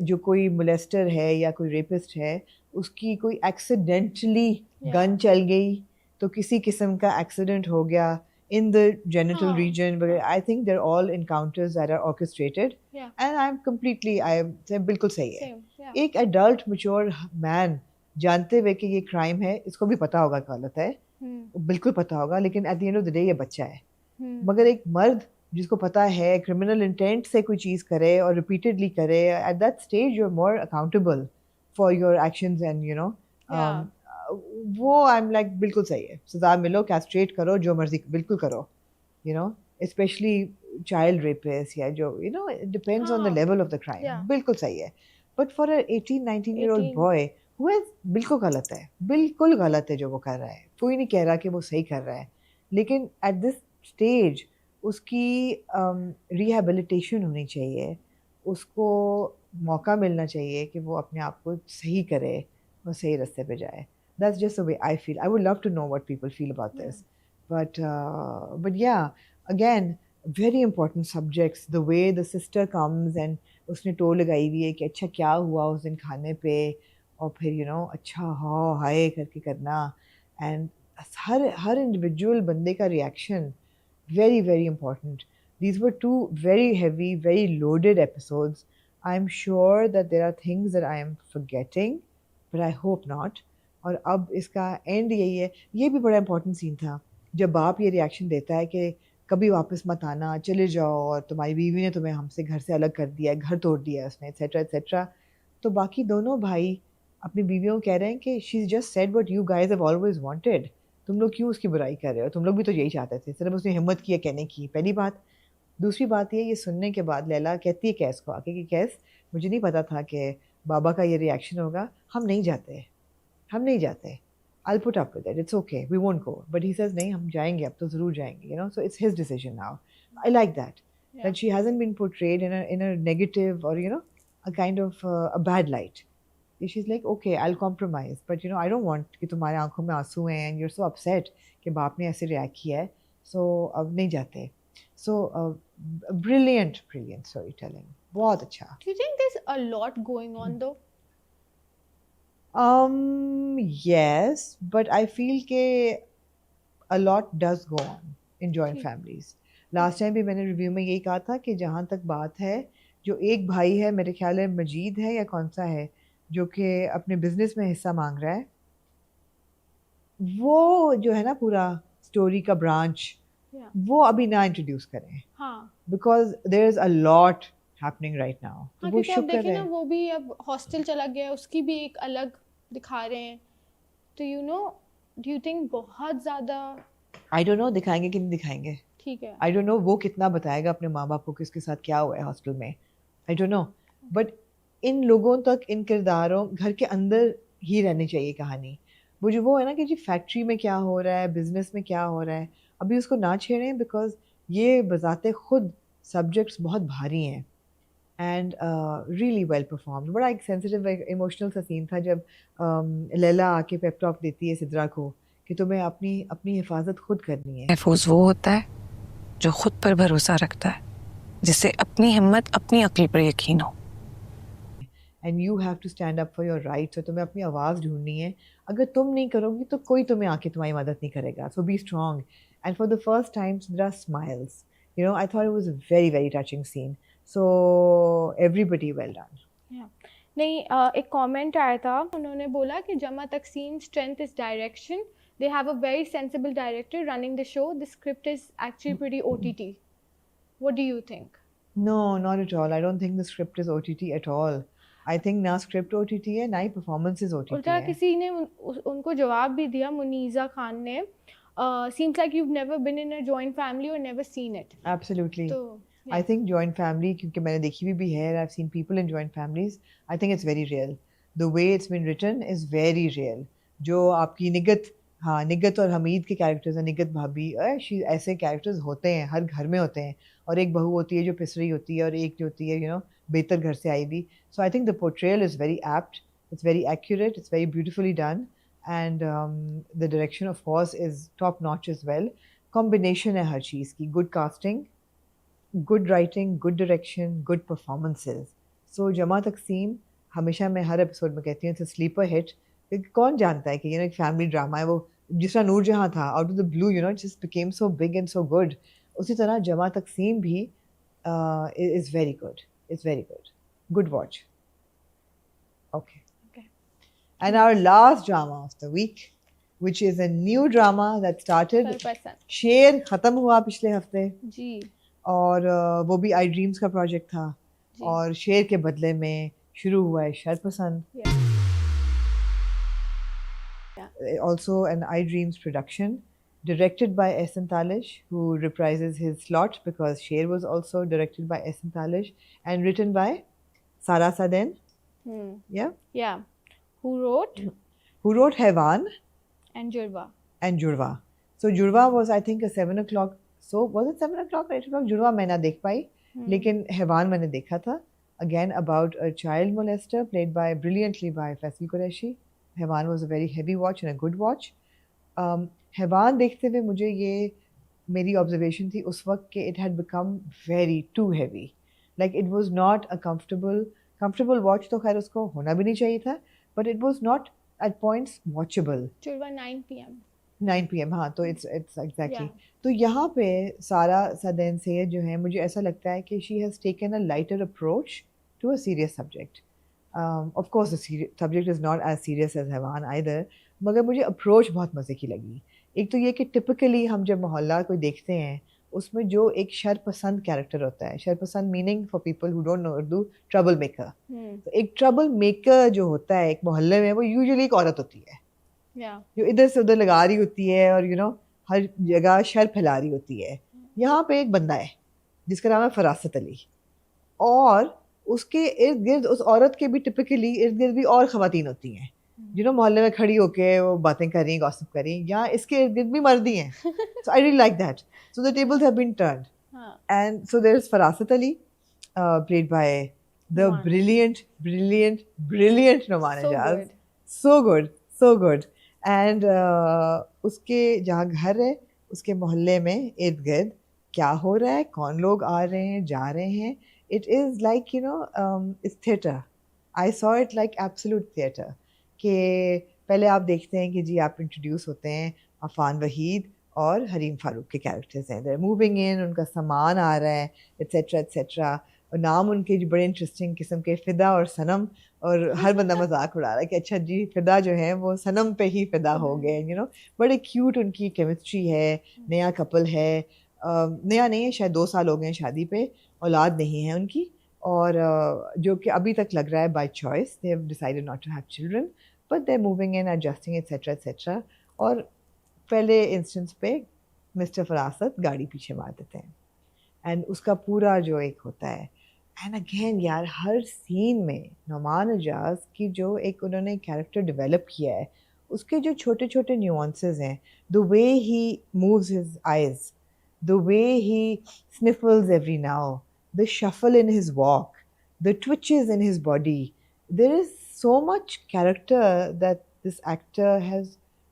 Speaker 1: जो कोई मोलेस्टर है या कोई रेपिस्ट है उसकी कोई एक्सीडेंटली गन चल गई, तो किसी किस्म का एक्सीडेंट हो गया in the genital
Speaker 2: हाँ.
Speaker 1: region, but I think they're all encounters that are orchestrated.
Speaker 2: Yeah.
Speaker 1: And I am बिल्कुल सही है.
Speaker 2: Same. Yeah.
Speaker 1: एक adult mature man जानते हुए कि ये crime है, इसको भी पता होगा कि गलत है, बिल्कुल पता होगा, लेकिन at the end of the day ये बच्चा है. मगर एक मर्द जिसको पता है criminal intent से कोई चीज़ करे और repeatedly करे, at that stage you're more accountable for your actions and you know.
Speaker 2: Yeah.
Speaker 1: वो I'm like बिल्कुल सही है. सजा मिलो, castrate करो, जो मर्जी बिल्कुल करो. You know, especially child rapists या जो you know, it depends on the
Speaker 2: हाँ.
Speaker 1: level of the crime.
Speaker 2: Yeah.
Speaker 1: बिल्कुल सही है. But for an 18-19-year-old
Speaker 2: 18.
Speaker 1: boy who is बिल्कुल गलत है, बिल्कुल गलत है जो वो कर रहा है. कोई नहीं कह रहा कि वो सही कर रहा है. लेकिन at this stage उसकी rehabilitation होनी चाहिए. उसको मौका मिलना चाहिए कि वो अपने आप को सही करे और सही रास्ते पे जाए. That's just the way I feel. I would love to know what people feel about this. But yeah, again, very important subjects. The way the sister comes and उसने टोल लगाई हुई है कि अच्छा क्या हुआ उस दिन खाने पे और फिर you know अच्छा हाँ हाय करके करना and हर individual बंदे का reaction very very important. These were two very heavy, very loaded episodes. I'm sure that there are things that I am forgetting, but I hope not. और अब इसका and यही है. ये भी बड़ा इंपॉर्टेंट सीन था जब बाप ये रिएक्शन देता है कि कभी वापस मत आना, चले जाओ, और तुम्हारी बीवी ने तुम्हें हमसे घर से अलग कर दिया है, घर तोड़ दिया है उसने, एट्सेट्रा एट्सेट्रा. तो बाकी दोनों भाई अपनी बीवियों को कह रहे हैं कि she just said what you guys have always wanted. तुम लोग क्यों उसकी बुराई कर रहे हो, तुम लोग भी तो यही चाहते थे. सिर्फ उसने हिम्मत किया कहने की, पहली बात. दूसरी बात ये सुनने के बाद लैला कहती है कैस को आके कि कैस मुझे नहीं पता था कि बाबा का ये रिएक्शन होगा, हम नहीं जाते. I'll put up with it. It's okay. We won't go. But he says, नहीं हम जाएंगे, अब तो ज़रूर जाएंगे. You know, so it's his decision now. I like that.
Speaker 2: Yeah.
Speaker 1: That she hasn't been portrayed in a negative or you know a kind of a bad light. She's like, okay, I'll compromise. But you know, I don't want कि तुम्हारे आंखों में आंसू हैं and you're so upset कि बाप ने ऐसे react किया है. So अब नहीं जाते. So brilliant storytelling. बहुत अच्छा.
Speaker 2: Do you think there's a lot going on though?
Speaker 1: Yes, but I feel कि a lot does go on in joint families. Last time भी मैंने रिव्यू में यही कहा था कि जहाँ तक बात है, जो एक भाई है, मेरे ख्याल है मजीद है या कौन सा है, जो कि अपने बिजनेस में हिस्सा मांग रहा है, वो जो है ना पूरा स्टोरी का ब्रांच, वो अभी ना इंट्रोड्यूस करें.
Speaker 2: हाँ.
Speaker 1: Because there is a lot happening right now.
Speaker 2: हाँ, क्योंकि अब देखिए ना वो भी अब हॉस्टल चला गया, उसकी भी एक अलग दिखा रहे हैं. तो you know, do you think बहुत ज़्यादा?
Speaker 1: I don't know दिखाएंगे कि नहीं दिखाएंगे.
Speaker 2: ठीक है.
Speaker 1: I don't know वो कितना बताएगा अपने माँ बाप को किसके साथ क्या हुआ है हॉस्टल में. I don't know. But इन लोगों तक इन किरदारों घर के अंदर ही रहनी चाहिए कहानी. वो है ना कि जी फैक्ट्री में क्या हो रहा है, बिजनेस में क्या हो रहा है, अभी उसको ना छेड़ें बिकॉज ये बजाते खुद सब्जेक्ट्स बहुत भारी हैं. And really well performed. बड़ा एक सेंसिटिव इमोशनल सा सीन था जब लैला आके पेप टॉक देती है सिद्रा को कि तुम्हें अपनी हिफाजत खुद करनी है.
Speaker 10: महफूज वो होता है जो खुद पर भरोसा रखता है, जिसे अपनी हिम्मत अपनी अक्ल पर यकीन हो.
Speaker 1: And you have to stand up for your rights. और तुम्हें अपनी आवाज़ ढूंढनी है. अगर तुम नहीं करोगी तो कोई तुम्हें आके तुम्हारी मदद नहीं करेगा. So be strong. And for the first time Sidra smiles. You know, I thought it was a very, very touching scene. So everybody well done.
Speaker 2: Yeah. नहीं, एक comment आया था, उन्होंने बोला कि जमा तकसीम strength is direction. They have a very sensible director running the show. The script is actually pretty OTT. What do you think?
Speaker 1: No, not at all. I don't think the script is OTT at all. I think ना script OTT है, ना ही performances OTT
Speaker 2: उल्टा
Speaker 1: है.
Speaker 2: किसी ने उनको जवाब भी दिया, मुनीज़ा खान ने. Seems like you've never been in a joint family or never seen it.
Speaker 1: Absolutely.
Speaker 2: So, yeah.
Speaker 1: I think joint family, क्योंकि मैंने देखी भी है, I've seen people in joint families. I think it's very real. The way it's been written is very real. जो आपकी निगत और हमीद के characters हैं, निगत भाभी, ऐसे कैरेक्टर्स होते हैं, हर घर में होते हैं. और एक बहू होती है जो पिसरी होती है और एक जो होती है, you know, बेहतर घर से आई भी. So I think the portrayal is very apt. It's very accurate. It's very beautifully done. And the direction of course is top notch as well. Combination है हर चीज़ की. Good casting, good writing, good direction, good performances. So जमा तकसीम हमेशा मैं हर episode में कहती हूँ it's a sleeper hit. कौन जानता है कि ये एक फैमिली ड्रामा है, वो जिस तरह नूरजहां था out of the blue you know just became so big and so good, उसी तरह जमा तकसीम भी is very good, is very good watch. Okay. And our last drama of the week, which is a new drama that started. शेर खत्म हुआ पिछले हफ्ते
Speaker 2: जी,
Speaker 1: और वो भी आई ड्रीम्स का प्रोजेक्ट था और शेर के बदले में शुरू हुआ है शरपसंद. Also an I Dreams production directed by Ehsan Talish, who reprises his slot because Sher was also directed by Ehsan Talish and written by Sara Saden.
Speaker 2: Yeah. Who wrote
Speaker 1: Hewan
Speaker 2: and Jurwa.
Speaker 1: So Jurwa was I think a 7 o'clock. So was it 7 o'clock or 8 o'clock? Jurwa मैं ना देख पाई, लेकिन Hewan मैंने देखा था. Again about a child molester played brilliantly by Faisal Qureshi. Hewan was a very heavy watch and a good watch. Hewan देखते हुए मुझे ये मेरी observation थी उस वक्त कि it had become very too heavy. Like it was not a comfortable watch, तो खैर उसको होना भी नहीं चाहिए था, but it was not at points watchable.
Speaker 2: Jurwa 9 p.m.
Speaker 1: 9 p.m. हाँ, तो it's exactly. तो यहाँ पे सारा सदैन सैयद जो है मुझे ऐसा लगता है कि she has taken a lighter approach to a serious subject. Of course the subject is not as serious as Hewan either, मगर मुझे approach बहुत मज़े की लगी. एक तो ये कि typically हम जब मोहल्ला कोई देखते हैं उसमें जो एक शरपसंद कैरेक्टर होता है, शरपसंद meaning for people who don't know Urdu trouble maker. तो एक ट्रबल मेकर जो होता है एक मोहल्ले में वो यूजुअली एक औरत होती है जो इधर से उधर लगा रही होती है और हर जगह शर फैला रही होती है. यहाँ पे एक बंदा है जिसका नाम है फरासत अली और उसके इर्द गिर्द उस औरत के भी टिपिकली इर्द गिर्द भी और ख़वातीन होती हैं मोहल्ले में खड़ी होके वो बातें कर रही हैं, गॉसिप कर रही हैं. यहाँ इसके इर्द गिर्द भी मर्दी हैं. So I really like that. So the tables have been turned. And so there's Farasat Ali, played by the brilliant Noman Ejaz. So good. And उसके जहाँ घर है उसके मोहल्ले में इर्द गिर्द क्या हो रहा है, कौन लोग आ रहे हैं जा रहे हैं. It is like it's theatre. I saw it like absolute theatre. कि पहले आप देखते हैं कि जी आप इंट्रोड्यूस होते हैं अफान वहीद और हरीम फारूक के कैरेक्टर्स हैं, they're moving in, उनका सामान आ रहा है एट्सेट्रा और नाम उनके जो बड़े इंटरेस्टिंग किस्म के फ़िदा और सनम, और हर बंदा मजाक उड़ा रहा है कि अच्छा जी फ़िदा जो है वो सनम पे ही फ़िदा हो गए. बड़े क्यूट उनकी केमिस्ट्री है. नया कपल है, नया नहीं है, शायद 2 साल हो गए हैं शादी पे, औलाद नहीं है उनकी, और जो कि अभी तक लग रहा है by choice they have decided not to have children but they are moving in adjusting etcetera. और पहले इंस्टेंस पे मिस्टर फरासत गाड़ी पीछे मार देते हैं एंड उसका पूरा जो एक होता है. एंड अगेन यार हर सीन में नोमान एजाज की जो एक उन्होंने कैरेक्टर डेवलप किया है उसके जो छोटे छोटे न्यूआंसेस हैं, the way he moves his eyes, the way he sniffles every now, the shuffle in his walk, the twitches in his body. There is so much character that this actor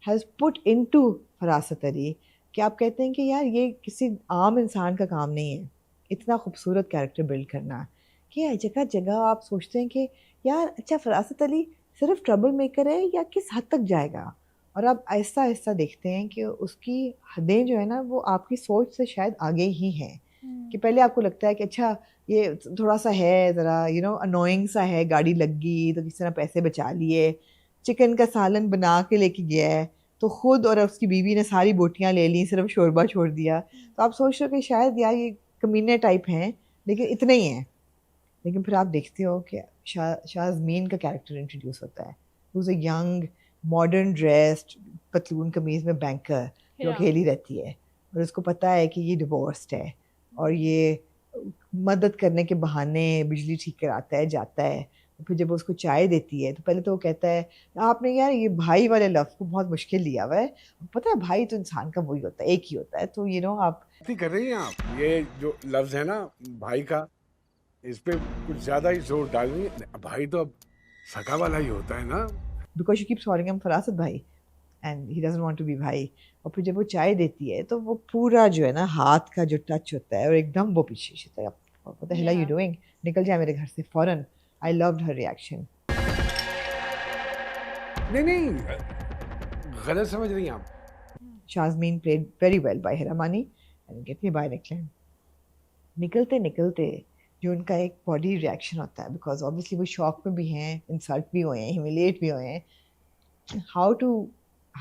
Speaker 1: has put into फरासत Ali कि आप कहते हैं कि यार ये किसी आम इंसान का काम नहीं है इतना खूबसूरत कैरेक्टर बिल्ड करना. कि जगह जगह आप सोचते हैं कि यार अच्छा फरासत अली सिर्फ ट्रबल मेकर है या किस हद तक जाएगा, और आप आहिस्ता आहिस्ता देखते हैं कि उसकी हदें जो है ना वो आपकी सोच से शायद आगे ही हैं. कि पहले आपको लगता है कि अच्छा ये थोड़ा सा है ज़रा अनोइंग सा है, गाड़ी लग गई तो किसी तरह पैसे बचा लिए, चिकन का सालन बना के लेके गया है तो ख़ुद और उसकी बीवी ने सारी बोटियाँ ले ली, सिर्फ शोरबा छोड़ दिया. तो आप सोच रहे हो कि शायद यार ये कमीने टाइप हैं लेकिन इतने ही हैं. लेकिन फिर आप देखते हो कि शाज़मीन का कैरेक्टर इंट्रोड्यूस होता है, who is a young modern dressed पतलून कमीज़ में बैंकर जो अकेली रहती है और उसको पता है कि ये डिवोर्स्ड है और ये मदद करने के बहाने बिजली ठीक कराता है जाता है. फिर जब उसको चाय देती है तो पहले तो वो कहता है आपने यार ये भाई वाले लफ्ज़ को बहुत मुश्किल लिया हुआ है, पता है भाई तो इंसान का वही होता है, एक ही होता है. तो आप
Speaker 6: कर रही हैं आप, ये जो लफ्ज़ है ना भाई का, इस पे कुछ ज़्यादा ही जोर डाल रही है. भाई तो अब सगा वाला ही होता है ना,
Speaker 1: because she keeps calling him Farasat भाई and he doesn't want to be भाई. और फिर जब वो चाय देती है तो वो पूरा जो है ना हाथ का जो टच होता है और एकदम वो पीछे से what the hell are you doing, निकल जाए मेरे घर से फौरन. I loved her reaction.
Speaker 6: नहीं गलत समझ रही हैं आप.
Speaker 1: Shazmeen played very well by Hiramani and get me by Nickland. निकलते निकलते जो उनका एक बॉडी रिएक्शन होता है, बिकॉज ऑब्वियसली वो शॉक में भी हैं, इंसल्ट भी हुए हैं, ह्यूमिलिएट भी हुए हैं, हाउ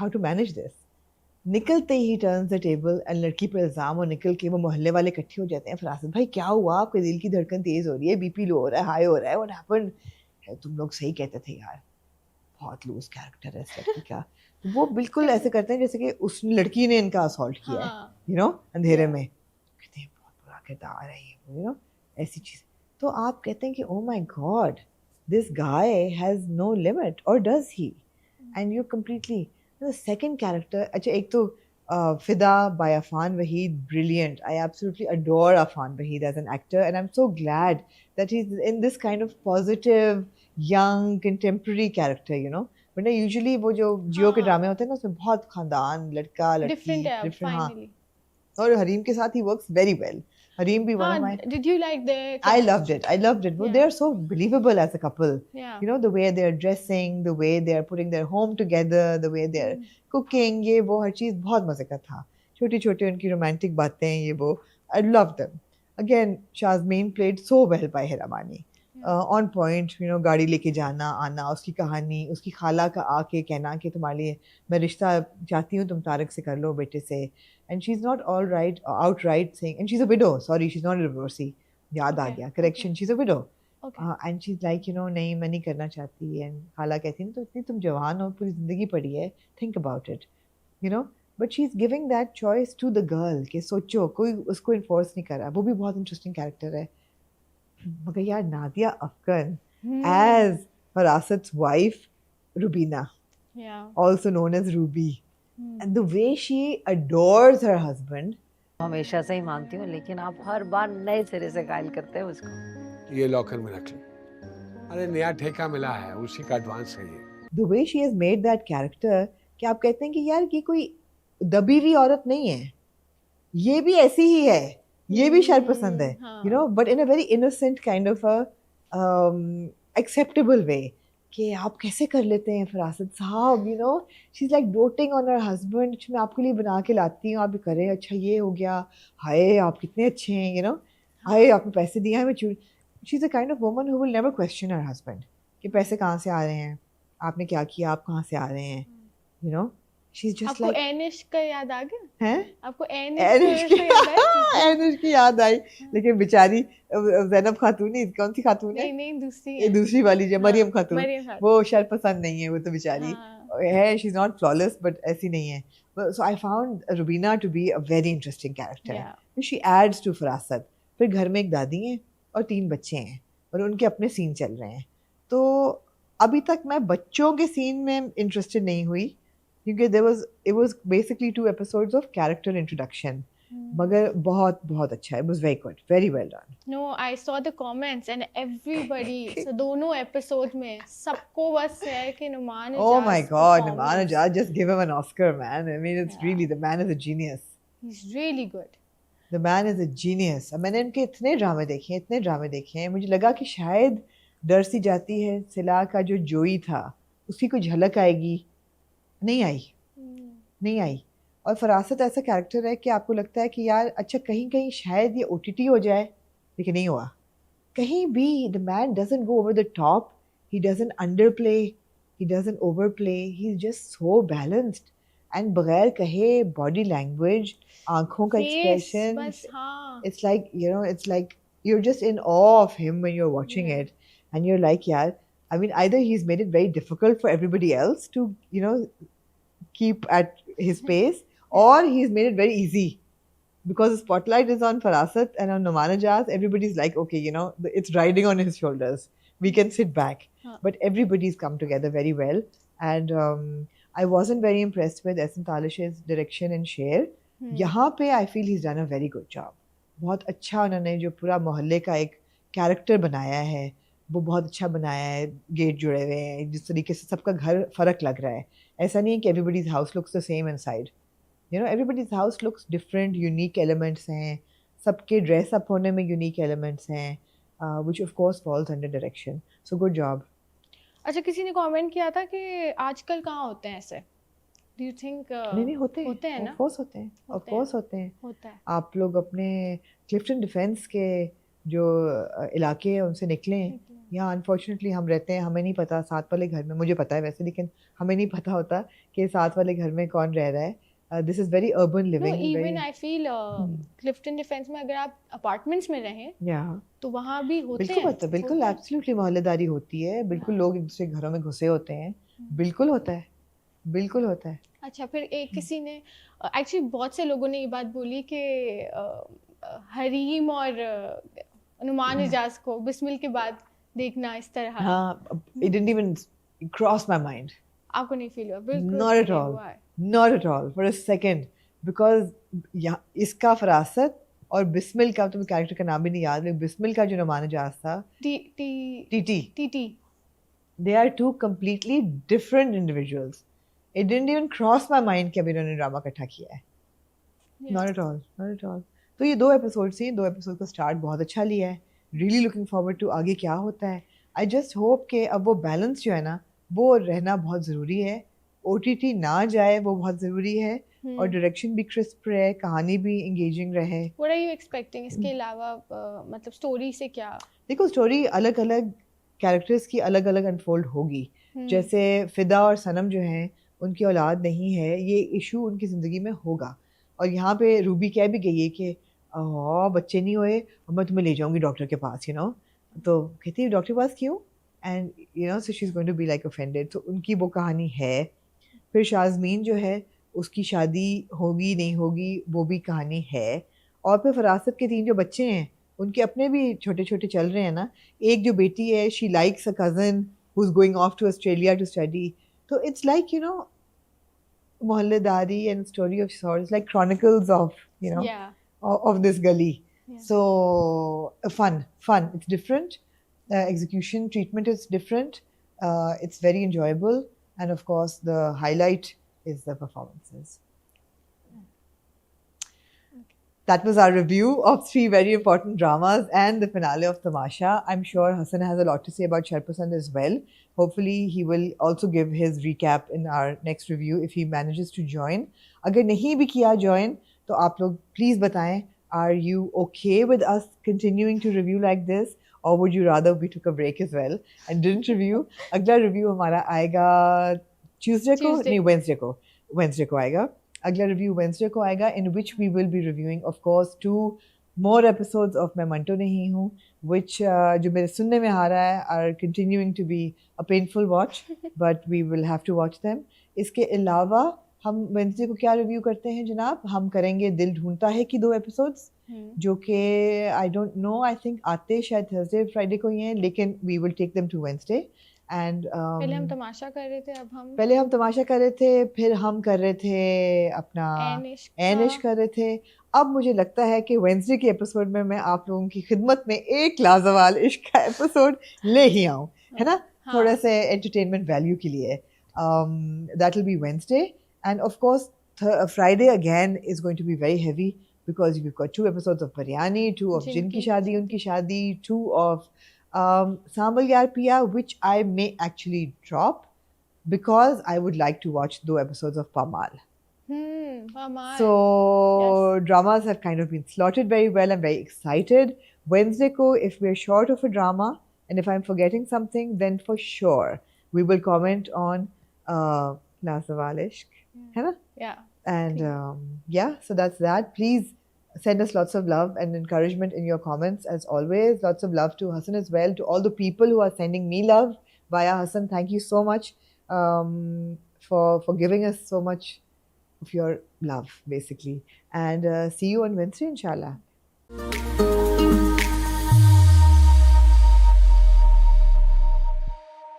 Speaker 1: टू मैनेज दिस. निकलते ही टर्न्स द टेबल एंड लड़की पर इल्ज़ाम, और निकल के वो मोहल्ले वाले इकट्ठे हो जाते हैं. फरासत भाई क्या हुआ, आपके दिल की धड़कन तेज़ हो रही है, बीपी लो हो रहा है, हाई हो रहा है, व्हाट हैपेंड? तुम लोग सही कहते थे यार, बहुत लूज कैरेक्टर है इस लड़की का. वो बिल्कुल ऐसे करते हैं जैसे कि उस लड़की ने इनका असॉल्ट किया है, यू नो, अंधेरे में. कहते हैं बहुत बुरा किरदार है ये, यू नो, ऐसी चीज़. तो आप कहते हैं कि oh my God, this guy has no limit, और does he? And you completely the second character, अच्छा एक तो Fida by Afan Waheed, brilliant. I absolutely adore Afan Waheed as an actor, and I'm so glad that he's in this kind of positive, young, contemporary character, you know. But usually वो जो जियो के ड्रामे होते हैं ना, उसमें बहुत खानदान, लड़का लड़की, different, हाँ. और हरीम के साथ he works very well. Hareem be one of my.
Speaker 2: Did you like the?
Speaker 1: I loved it. Yeah. They are so believable as a couple.
Speaker 2: Yeah.
Speaker 1: You know, the way they are dressing, the way they are putting their home together, the way they are cooking, ये वो हर चीज़ बहुत मज़े का था. छोटी छोटी उनकी romantic बातें, ये वो. I loved them. Again, Shazmeen played so well by Hiramani. On point, you know, गाड़ी लेके जाना आना, उसकी कहानी, उसकी खाला का आके कहना कि तुम्हारे लिए मैं रिश्ता चाहती हूँ, तुम तारक से कर लो बेटे से. And she's not outright saying, and she's a widow, sorry, she's not a divorcee. याद आ गया, correction, she's a widow.
Speaker 2: Okay.
Speaker 1: And she's like, you know, नहीं मैं नहीं करना चाहती. And खाला कहती है तो इतनी तुम जवान हो, पूरी ज़िंदगी पड़ी है, think about it, you know. But she's giving that choice to the girl कि सोचो, कोई उसको enforce नहीं कर रहा. वो भी बहुत interesting character है. मगर यार Nadia Afghan as Farasat's wife, Rubina, also known as Ruby. And the way she adores her husband.
Speaker 13: हमेशा से ही मानती हूँ, लेकिन आप हर बार नए सिरे से घायल करते हैं उसको.
Speaker 6: ये लॉकर में रख ले. अरे नया ठेका मिला है, उसी का एडवांस है ये.
Speaker 1: The way she has made that character, कि आप कहते हैं कि यार ये कोई दबी हुई औरत नहीं है, ये भी ऐसी ही है, ये भी शर्पसंद है, you know, but in a very innocent kind of a acceptable way. कि आप कैसे कर लेते हैं फरासत साहब, you know, she is like doting on her husband, मैं आपके लिए बना के लाती हूँ, आप भी करें, अच्छा ये हो गया, हाय आप कितने अच्छे हैं, यू नो, हाय आपने पैसे दिए हैं, मैं she is a kind of woman who will never question her husband कि पैसे कहाँ से आ रहे हैं, आपने क्या किया, आप कहाँ से आ रहे हैं, you know. She is just like.
Speaker 2: आपको एनिश का याद आ गया? हैं? आपको
Speaker 1: एनिश की याद आई, लेकिन बेचारी ज़ैनब खातून ही, कौन सी खातून है?
Speaker 2: नहीं दूसरी
Speaker 1: ये दूसरी वाली जो मरियम खातून, वो शर्पसंद नहीं है, वो तो बेचारी है, she is not flawless but ऐसी नहीं है. So I found Rubina to be a very interesting character. Yeah. She adds to फरासत. फिर घर में एक दादी हैं और 3 बच्चे हैं और उनके अपने सीन चल रहे हैं. तो अभी तक मैं बच्चों के सीन में इंटरेस्टेड नहीं हुई, क्योंकि it was basically 2 episodes of character introduction. मगर बहुत बहुत अच्छा है. It was very good, very well done.
Speaker 2: No, I saw the comments and everybody, so दोनों episodes में सबको बस है कि Numan Ijaz.
Speaker 1: Oh my God, Numan Ijaz, just give him an Oscar, man. I mean, it's really, the man is a genius.
Speaker 2: He's really good.
Speaker 1: The man is a genius. मैंने इनके इतने ड्रामे देखे हैं, मुझे लगा कि शायद डर सी जाती है सिला का जो जोई था उसकी कोई झलक आएगी, नहीं आई. और फरासत ऐसा कैरेक्टर है कि आपको लगता है कि यार अच्छा कहीं शायद ये OTT हो जाए, लेकिन नहीं हुआ कहीं भी. The man doesn't go over the top, he doesn't underplay, he doesn't overplay, he is just so balanced. And बगैर कहे बॉडी लैंग्वेज, आंखों का expression, it's like, you know, it's like you're just in awe of him when you're watching it, and you're like, yeah, I mean, either he's made it very difficult for everybody else to, you know, keep at his pace, or he's made it very easy, because the spotlight is on Farasat and on Numan Ijaz. Everybody's like, okay, you know, it's riding on his shoulders, we can sit back. But everybody's come together very well, and I wasn't very impressed with Ehsan Talish's direction in Sher. यहाँ पे I feel he's done a very good job. बहुत अच्छा उन्होंने जो पूरा मोहल्ले का एक कैरेक्टर बनाया है वो बहुत अच्छा बनाया है. गेट जुड़े हुए हैं, जिस तरीके से सबका घर फ़र्क लग रहा है. ऐसा नहीं है कि everybody's house looks the same inside, you know, everybody's house looks different, unique elements हैं, सबके ड्रेस अप होने में यूनिक एलिमेंट्स हैं, which of course falls under direction. So good job.
Speaker 2: अच्छा, किसी ने कमेंट किया था कि आजकल कहाँ होते हैं ऐसे Do you think
Speaker 1: नहीं होते
Speaker 2: हैं ना?
Speaker 1: ऑफ कोर्स होते हैं, ऑफ कोर्स होते हैं।
Speaker 2: होता है।
Speaker 1: आप लोग अपने क्लिफ्टन डिफेंस के जो इलाके हैं उनसे निकलें, यहाँ अनफॉर्चुनेटली हम रहते हैं, हमें नहीं पता साथ वाले घर में, मुझे पता है वैसे, लेकिन हमें नहीं पता होता कि साथ वाले घर में कौन रह रहा है। This is very urban
Speaker 2: No,
Speaker 1: living.
Speaker 2: even I feel Clifton defence में अगर आप अपार्टमेंट्स में रहें
Speaker 1: या
Speaker 2: तो वहाँ भी होते
Speaker 1: बिल्कुल
Speaker 2: हैं।
Speaker 1: होता है, बिल्कुल एब्सोल्युटली मोहल्लेदारी होती है, बिल्कुल लोग एक दूसरे के घरों में घुसे होते हैं, बिल्कुल होता है, बिल्कुल होता है।
Speaker 2: अच्छा, फिर एक किसी ने एक्चुअली बहुत से लोगों ने ये बात बोली कि हरीम और नुमान इजाज को बिस्मिल के बाद देखना इस तरह।
Speaker 1: हाँ, it didn't even cross my mind.
Speaker 2: आपको नहीं फील हुआ? बिल्कुल
Speaker 1: Not at
Speaker 2: नहीं
Speaker 1: all.
Speaker 2: हुआ है।
Speaker 1: Not at all for a second, because इसका फरासत और बिस्मिल का, तुम्हें कैरेक्टर का नाम भी नहीं याद, लेकिन बिस्मिल का जो नुमान इजाज था, TT, they are two completely different individuals. It didn't even cross my mind कि अभी इन्होंने ड्रामा इकट्ठा किया है। Not at all, not at all. तो ये 2 एपिसोड से, 2 एपिसोड का स्टार्ट बहुत अच्छा लिया है। रियली लुकिंग फॉरवर्ड टू आगे क्या होता है। आई जस्ट होप कि अब वो बैलेंस जो है ना, वो रहना बहुत ज़रूरी है। OTT ना जाए वो बहुत ज़रूरी है, और डायरेक्शन भी क्रिस्प रहे, कहानी भी इंगेजिंग रहे।
Speaker 2: What are you expecting? इसके अलावा मतलब स्टोरी से क्या?
Speaker 1: देखो, स्टोरी अलग अलग कैरेक्टर्स की अलग अलग अनफोल्ड होगी। जैसे फिदा और सनम जो हैं, उनकी औलाद नहीं है, ये इशू उनकी ज़िंदगी में होगा। और यहाँ पे रूबी कह भी गई है कि बच्चे नहीं हुए और मैं तुम्हें ले जाऊँगी डॉक्टर के पास, यू नो। तो कहती है डॉक्टर के पास क्यों? And you know, so she is going to be like offended. तो उनकी वो कहानी है। फिर शाज़मीन जो है, उसकी शादी होगी नहीं होगी, वो भी कहानी है। और फिर फरासत के 3 जो बच्चे हैं, उनके अपने भी छोटे छोटे चल रहे हैं ना। एक जो बेटी है, she likes a cousin who is going off to Australia to study. तो it's like, you know, mohalladari and story of sorts, like chronicles of, you know, of this gully. So fun, it's different, execution treatment is different, it's very enjoyable, and of course the highlight is the performances. That was our review of 3 very important dramas and the finale of Tamasha. I'm sure Hassan has a lot to say about Sharpasand as well. Hopefully he will also give his recap in our next review if he manages to join. अगर नहीं भी किया join, तो आप लोग please बताएं, are you okay with us continuing to review like this, or would you rather we took a break as well and didn't review? अगला review हमारा आएगा Tuesday को, नहीं Wednesday को आएगा। अगला रिव्यू वेंसडे को आएगा, in which we will be reviewing of course 2 more episodes of मैं मंटो नहीं हूँ, which जो मेरे सुनने में आ रहा है are continuing to be a painful watch, but we will have to watch them. इसके अलावा हम वेंसडे को क्या रिव्यू करते हैं जनाब? हम करेंगे दिल ढूंढता है कि 2 एपिसोड्स, जो कि I don't know, I think आते शायद थर्सडे फ्राइडे को ही हैं, लेकिन we will take them to Wednesday. And
Speaker 2: पहले हम तमाशा कर रहे थे, अब हम
Speaker 1: पहले हम तमाशा कर रहे थे, फिर हम कर रहे थे अपना एनिश कर रहे थे। अब मुझे लगता है कि वेंसडे के एपिसोड में मैं आप लोगों की खिदमत में एक लाजवाल इश्क का एपिसोड ले ही आऊँ, है ना, थोड़ा से एंटरटेनमेंट वैल्यू के लिए। That will be Wednesday, end of course Friday again is going to be very heavy because we've got 2 episodes of Biryani, 2 of Jinki Shadi Unki Shadi, 2 of Sambal Yaar Piya, which I may actually drop because I would like to watch 2 episodes of Pamal.
Speaker 2: Pamal.
Speaker 1: So dramas have kind of been slotted very well. I'm very excited. Wednesday ko, if we're short of a drama and if I'm forgetting something, then for sure we will comment on Lazawal Ishq. Hai na?
Speaker 2: Yeah.
Speaker 1: And yeah, so that's that. Please send us lots of love and encouragement in your comments as always. Lots of love to Hassan as well, to all the people who are sending me love via Hassan. Thank you so much for giving us so much of your love, basically. And see you on Wednesday, inshallah.